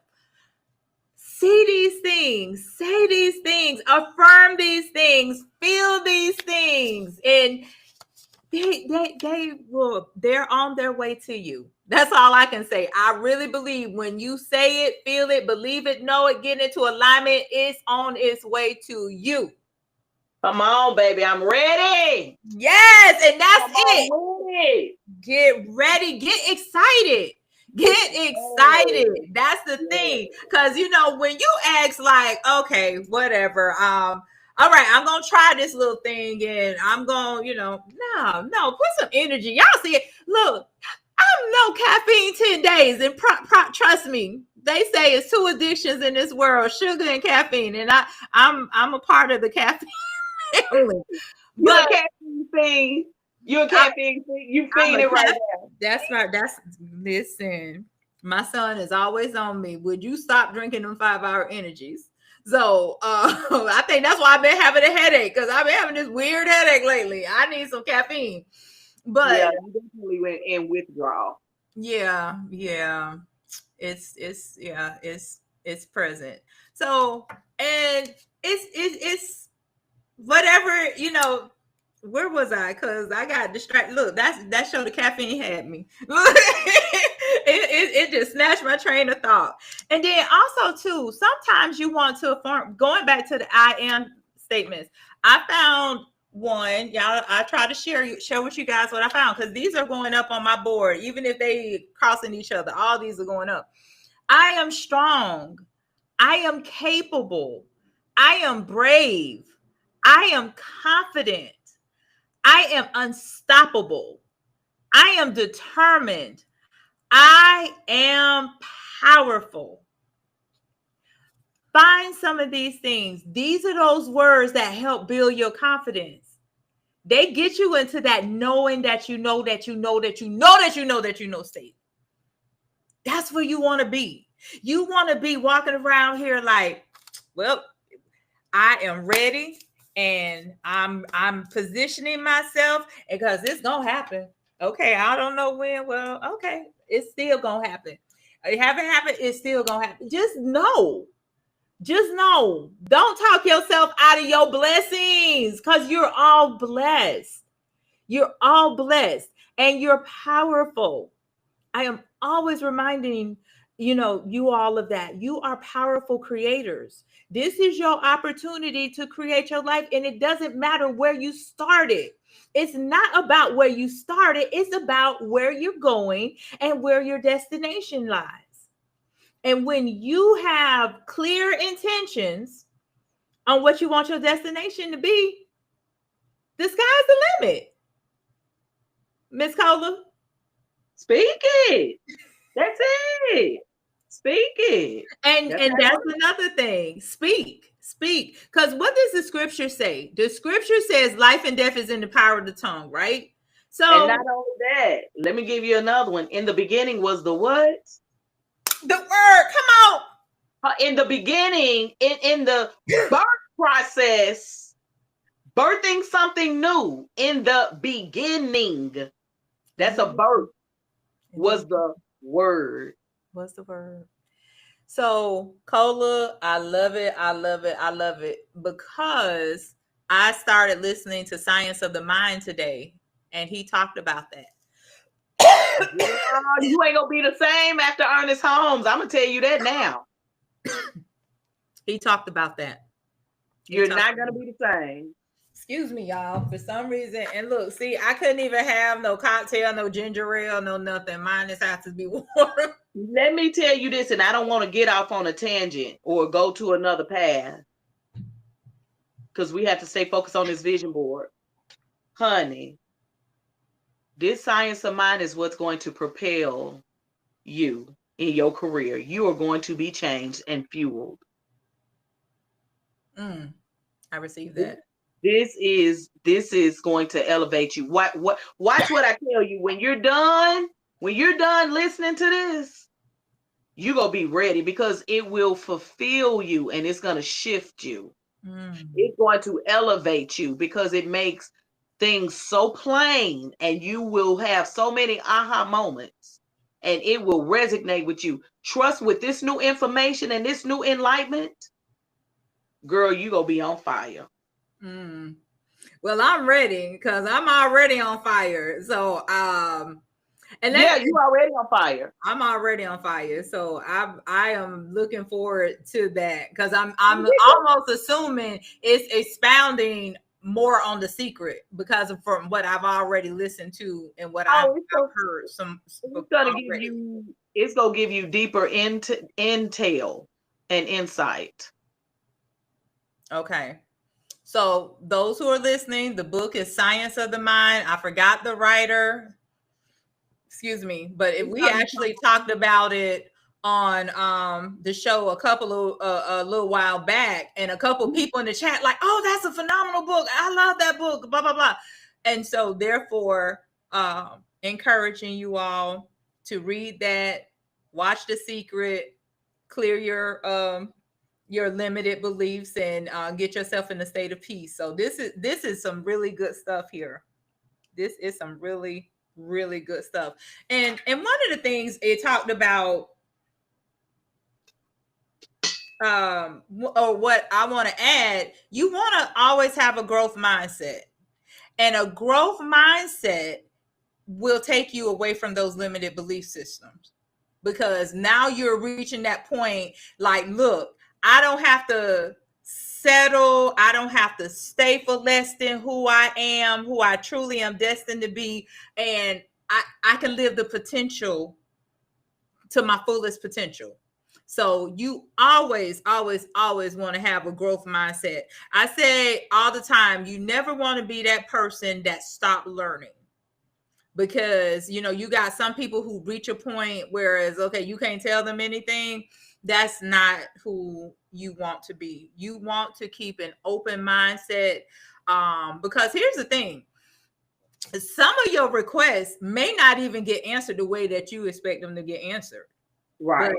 See these things, say these things, affirm these things, feel these things, and they're on their way to you. That's all I can say. I really believe when you say it, feel it, believe it, know it, get into alignment, it's on its way to you. Come on, baby. I'm ready. Yes, and that's it. Get ready. Get excited. Get excited. That's the thing. Because, when you ask like, okay, whatever, all right, I'm going to try this little thing and I'm going, no, put some energy. Y'all see it. Look, I'm no caffeine 10 days. And trust me, they say it's two addictions in this world, sugar and caffeine. And I'm a part of the caffeine family. You're a caffeine thing. You're a caffeine thing. You feeling it right now. That's right. Listen, my son is always on me. Would you stop drinking them 5-hour energies? So I think that's why I've been having a headache, because I've been having this weird headache lately. I need some caffeine. But Yeah, you definitely went in withdrawal. yeah, it's present. So, and it's whatever, where was I? Because I got distracted. Look, that show the caffeine had me. it just snatched my train of thought. And then also too, sometimes you want to affirm. Going back to the I am statements, I found one. Y'all, I try to share with you guys what I found, because these are going up on my board, even if they crossing each other. All these are going up. I am strong. I am capable. I am brave. I am confident. I am unstoppable. I am determined. I am powerful. Find some of these things. These are those words that help build your confidence. They get you into that knowing that you know that you know that you know that you know that you know state. That's where you want to be. You want to be walking around here like, well, I am ready, and I'm positioning myself, because it's gonna happen. Okay, I don't know when. Well, okay, it's still gonna happen. It haven't happened, it's still gonna happen. Just know. Just know. Don't talk yourself out of your blessings, because you're all blessed. You're all blessed, and you're powerful. I am always reminding you all of that. You are powerful creators. This is your opportunity to create your life, and it doesn't matter where you started. It's not about where you started, it's about where you're going and where your destination lies. And when you have clear intentions on what you want your destination to be, the sky's the limit. Miss Cola? Speak it. That's it. Speak it. And that's another thing. Speak. Because what does the scripture say? The scripture says life and death is in the power of the tongue, right? So, and not only that, let me give you another one. In the beginning was the what? The word. Come on. In the beginning, in the birth process, birthing something new. In the beginning, that's a birth. Was the word. What's the word? So, Cola, I love it. I love it. I love it, because I started listening to Science of the Mind today, and he talked about that. You ain't gonna be the same after Ernest Holmes. I'm gonna tell you that now. He talked about that. You're not gonna be the same. Excuse me, y'all. For some reason, and look, see, I couldn't even have no cocktail, no ginger ale, no nothing. Mine just has to be water. Let me tell you this, and I don't want to get off on a tangent or go to another path, because we have to stay focused on this vision board. Honey, this science of mind is what's going to propel you in your career. You are going to be changed and fueled. I received that. This is going to elevate you. Watch what I tell you. When you're done listening to this, you're going to be ready, because it will fulfill you, and it's going to shift you. It's going to elevate you, because it makes things so plain, and you will have so many aha moments, and it will resonate with you. Trust, with this new information and this new enlightenment, girl, you going to be on fire. Well, I'm ready, because I'm already on fire. So, and yeah, you already on fire. I'm already on fire. So I am looking forward to that, because I'm almost assuming it's expounding more on the secret, because of from what I've already listened to and what I've heard. It's gonna give you deeper intel and insight. Okay. So those who are listening, the book is Science of the Mind. I forgot the writer. Excuse me, but if we actually talked about it on the show a little while back, and a couple people in the chat like, oh, that's a phenomenal book. I love that book, blah, blah, blah. And so therefore, encouraging you all to read that, watch The Secret, clear your limited beliefs and get yourself in a state of peace. So this is some really good stuff here. This is some really really good stuff. And one of the things it talked about, or what I want to add, you want to always have a growth mindset, and a growth mindset will take you away from those limited belief systems, because now you're reaching that point like, look, I don't have to settle, I don't have to stay for less than who I am, who I truly am destined to be, and I can live the potential to my fullest potential. So you always, always, always want to have a growth mindset. I say all the time, you never want to be that person that stopped learning, because you got some people who reach a point whereas, okay, you can't tell them anything. That's not who you want to be. You want to keep an open mindset, because here's the thing, some of your requests may not even get answered the way that you expect them to get answered. Right. But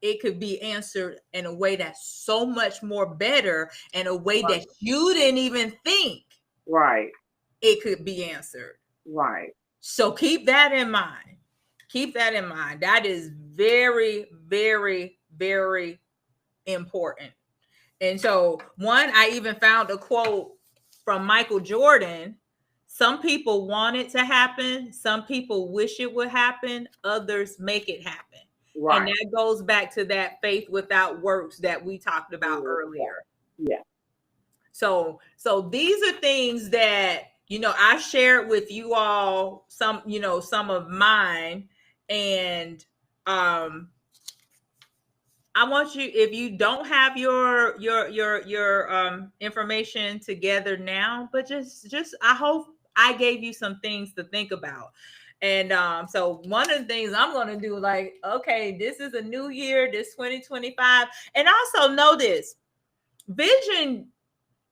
it could be answered in a way that's so much more better, in a way that you didn't even think Right. it could be answered. Right. So keep that in mind. Keep that in mind. That is very, very, very important. And so, I even found a quote from Michael Jordan. Some people want it to happen. Some people wish it would happen. Others make it happen. Right. And that goes back to that faith without works that we talked about earlier. Yeah. So these are things that, I shared with you all, some of mine. And I want you, if you don't have your information together now, but just I hope I gave you some things to think about. And so one of the things I'm going to do, like, okay, this is a new year, this 2025. And also know this, vision.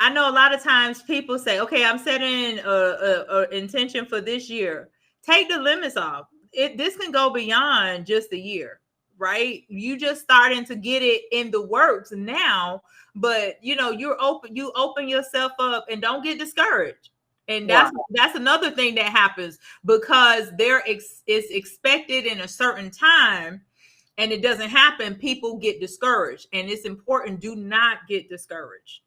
I know a lot of times people say, okay, I'm setting a intention for this year. Take the limits off. This can go beyond just a year, right? You just starting to get it in the works now, but you open yourself up, and don't get discouraged. And that's another thing that happens, because it's expected in a certain time and it doesn't happen. People get discouraged, and it's important. Do not get discouraged.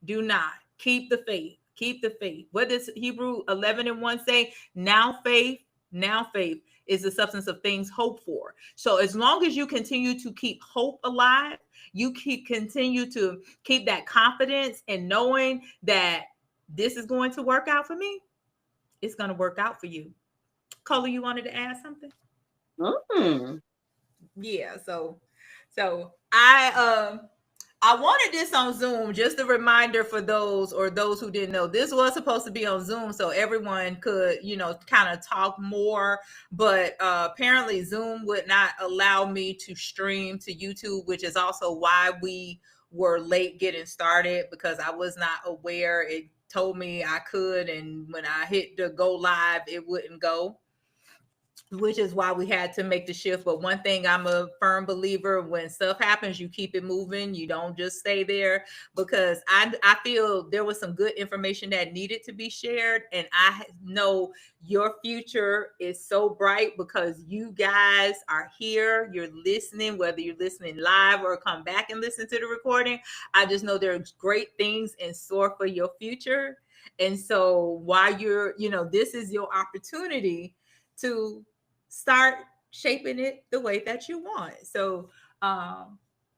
Do not. Keep the faith. Keep the faith. What does Hebrew 11:1 say? Now faith is the substance of things hoped for. So as long as you continue to keep hope alive, you continue to keep that confidence and knowing that this is going to work out for me, it's going to work out for you. Cola, you wanted to add something? Yeah. So I wanted this on Zoom, just a reminder for those who didn't know. This was supposed to be on Zoom so everyone could, kind of talk more. But apparently Zoom would not allow me to stream to YouTube, which is also why we were late getting started, because I was not aware. It told me I could, and when I hit the go live, it wouldn't go, which is why we had to make the shift. But one thing, I'm a firm believer, when stuff happens, you keep it moving. You don't just stay there, because I feel there was some good information that needed to be shared. And I know your future is so bright because you guys are here. You're listening, whether you're listening live or come back and listen to the recording. I just know there's great things in store for your future. And so while you're, this is your opportunity to start shaping it the way that you want. So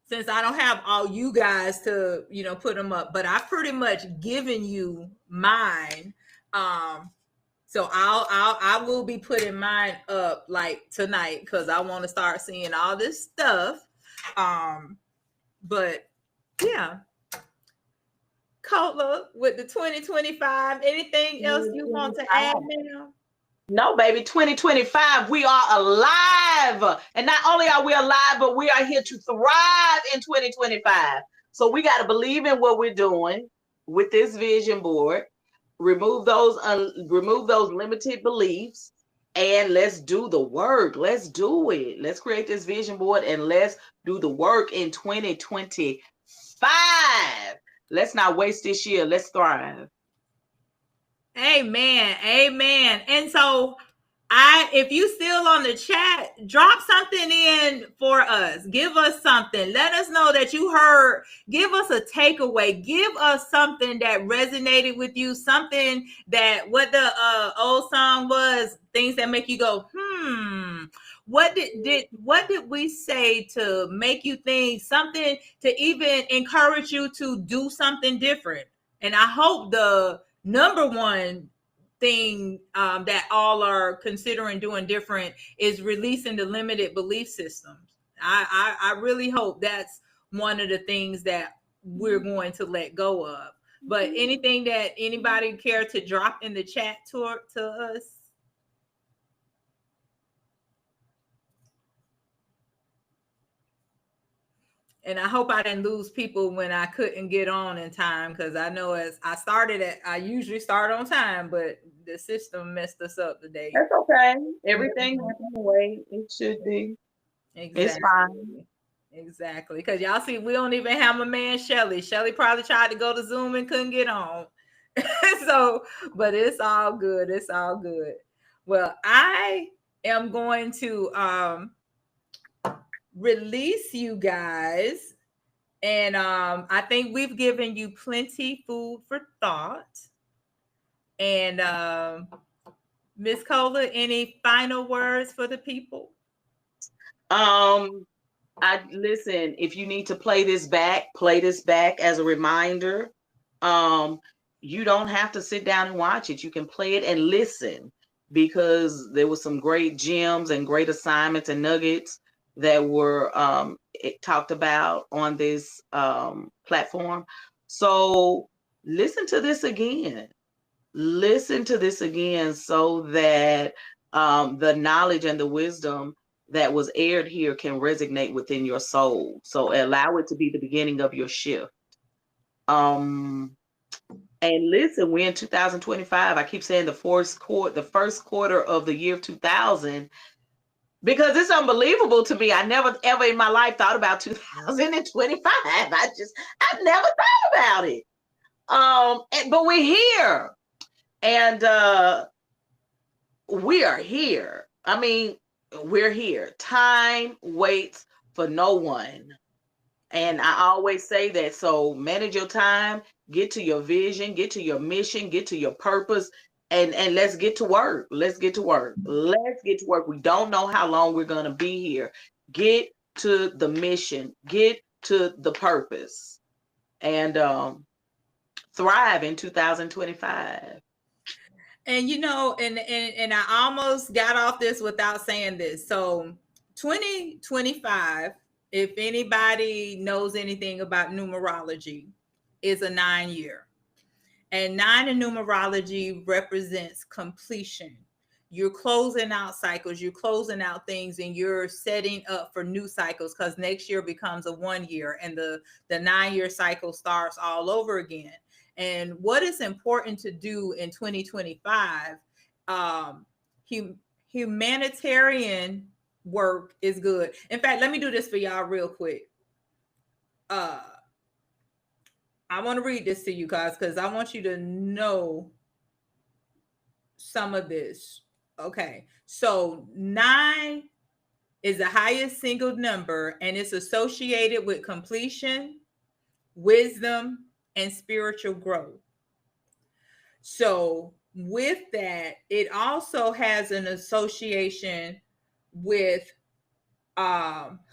since I don't have all you guys to put them up, but I've pretty much given you mine, so I will be putting mine up like tonight, because I want to start seeing all this stuff. But yeah, Cola, with the 2025, anything else you want to add now? No, baby, 2025, we are alive. And not only are we alive, but we are here to thrive in 2025. So we got to believe in what we're doing with this vision board. Remove those limited beliefs, and let's do the work. Let's do it. Let's create this vision board, and let's do the work in 2025. 5. Let's not waste this year. Let's thrive. Amen. Amen. And so if you still on the chat, drop something in for us. Give us something. Let us know that you heard. Give us a takeaway. Give us something that resonated with you. Something that what the old song was. Things that make you go, What did we say to make you think? Something to even encourage you to do something different. And I hope the number one thing that all are considering doing different is releasing the limited belief systems. I really hope that's one of the things that we're going to let go of. But anything that anybody care to drop in the chat to us? And I hope I didn't lose people when I couldn't get on in time, because I know as I usually start on time, but the system messed us up today. That's okay. Everything happened the way it should be. Exactly. It's fine. Exactly. Because y'all see, we don't even have my man Shelly. Shelly probably tried to go to Zoom and couldn't get on. So, but it's all good. It's all good. Well, I am going to release you guys. And I think we've given you plenty food for thought. And Miss Cola, any final words for the people? I listen, if you need to play this back as a reminder. You don't have to sit down and watch it. You can play it and listen, because there was some great gems and great assignments and nuggets that were talked about on this platform. So listen to this again. Listen to this again so that the knowledge and the wisdom that was aired here can resonate within your soul. So allow it to be the beginning of your shift. And listen, we're in 2025. I keep saying the first quarter of the year of 2000, because it's unbelievable to me. I never ever in my life thought about 2025. I've never thought about it. But we're here, and we are here. I mean, we're here. Time waits for no one. And I always say that. So manage your time, get to your vision, get to your mission, get to your purpose, and let's get to work. Let's get to work. Let's get to work. We don't know how long we're going to be here. Get to the mission, get to the purpose, and thrive in 2025. And you know, and I almost got off this without saying this. So 2025, if anybody knows anything about numerology, is a 9-year. And 9 in numerology represents completion. You're closing out cycles, you're closing out things, and you're setting up for new cycles, because next year becomes a 1 year and the 9-year cycle starts all over again. And what is important to do in 2025, humanitarian work is good. In fact, let me do this for y'all real quick. I want to read this to you guys because I want you to know some of this. Okay. So 9 is the highest single number, and it's associated with completion, wisdom, and spiritual growth. So with that, it also has an association with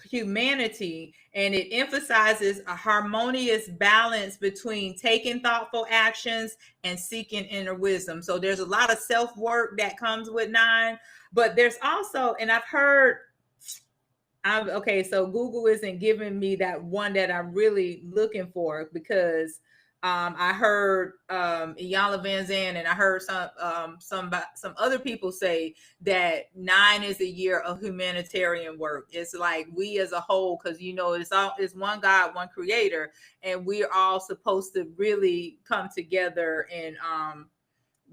humanity, and it emphasizes a harmonious balance between taking thoughtful actions and seeking inner wisdom. So there's a lot of self-work that comes with 9, but there's also, and I've heard, okay, so Google isn't giving me that one that I'm really looking for, because I heard Iyanla Vanzant, and I heard some other people say that 9 is a year of humanitarian work. It's like we as a whole, because you know it's one God, one Creator, and we're all supposed to really come together and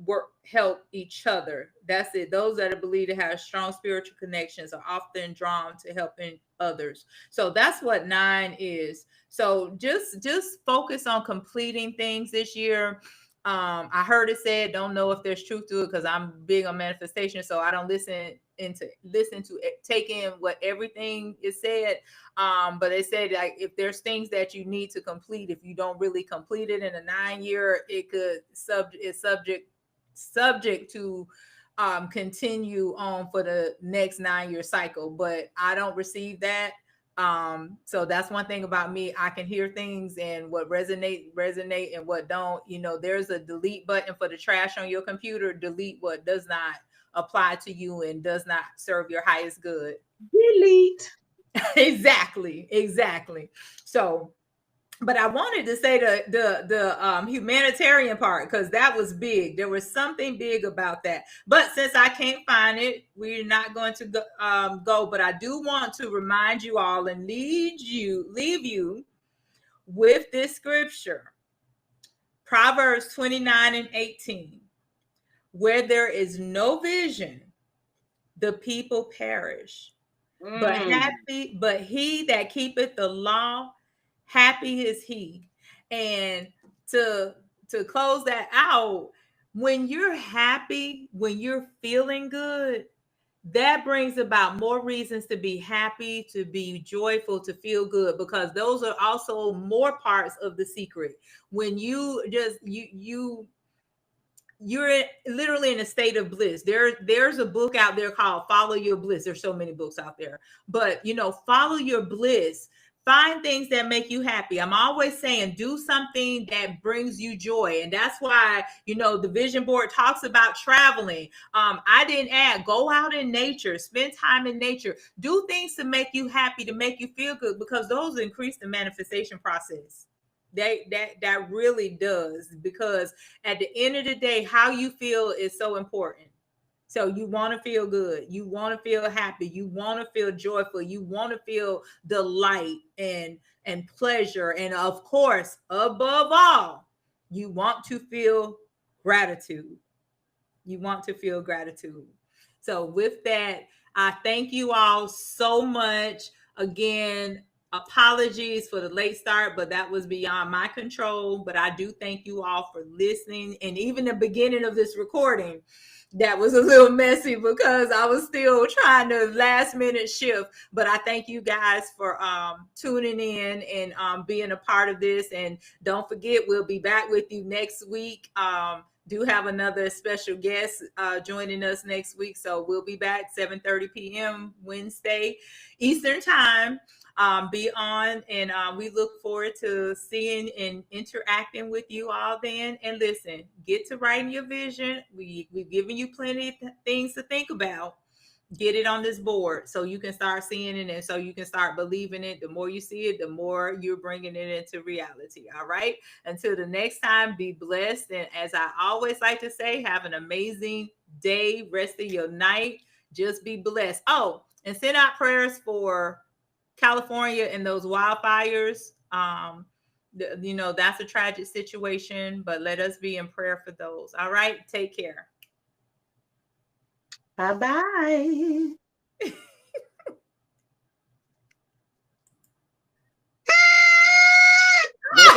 work, help each other. That's it. Those that are believed to have strong spiritual connections are often drawn to helping others. So that's what 9 is. So just focus on completing things this year. I heard it said, don't know if there's truth to it because I'm big on manifestation, so I don't listen to it, take in what everything is said. But they said, like, if there's things that you need to complete, if you don't really complete it in a 9 year, it could subject to continue on for the next 9 year cycle. But I don't receive that. So that's one thing about me. I can hear things, and what resonate and what don't. There's a delete button for the trash on your computer. Delete what does not apply to you and does not serve your highest good. Delete. Exactly. So, but I wanted to say the humanitarian part, because that was big. There was something big about that. But since I can't find it, we're not going to go. But I do want to remind you all and leave you with this scripture, Proverbs 29:18. Where there is no vision, the people perish. But he that keepeth the law, happy is he. And to close that out, when you're happy, when you're feeling good, that brings about more reasons to be happy, to be joyful, to feel good, because those are also more parts of the secret. When you just you're literally in a state of bliss. There's a book out there called Follow Your Bliss. There's so many books out there, but follow your bliss. Find things that make you happy. I'm always saying, do something that brings you joy. And that's why, the vision board talks about traveling. I didn't add, go out in nature, spend time in nature, do things to make you happy, to make you feel good, because those increase the manifestation process. That really does, because at the end of the day, how you feel is so important. So you want to feel good, you want to feel happy, you want to feel joyful, you want to feel delight and pleasure, and of course, above all, you want to feel gratitude. You want to feel gratitude. So with that, I thank you all so much. Again, apologies for the late start, but that was beyond my control. But I do thank you all for listening. And even the beginning of this recording, that was a little messy because I was still trying to last minute shift. But I thank you guys for tuning in and being a part of this. And don't forget, we'll be back with you next week. Do have another special guest joining us next week. So we'll be back 7:30 p.m. Wednesday Eastern time. Be on, and we look forward to seeing and interacting with you all then. And listen, get to writing your vision. We've given you plenty of things to think about. Get it on this board so you can start seeing it, and so you can start believing it. The more you see it, the more you're bringing it into reality. All right. Until the next time, be blessed. And as I always like to say, have an amazing day, rest of your night. Just be blessed. Oh, and send out prayers for California and those wildfires. That's a tragic situation, but let us be in prayer for those. All right. Take care. Bye-bye. Make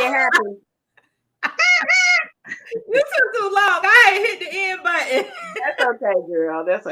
it happen. You took too long. I ain't hit the end button. That's okay, girl. That's okay.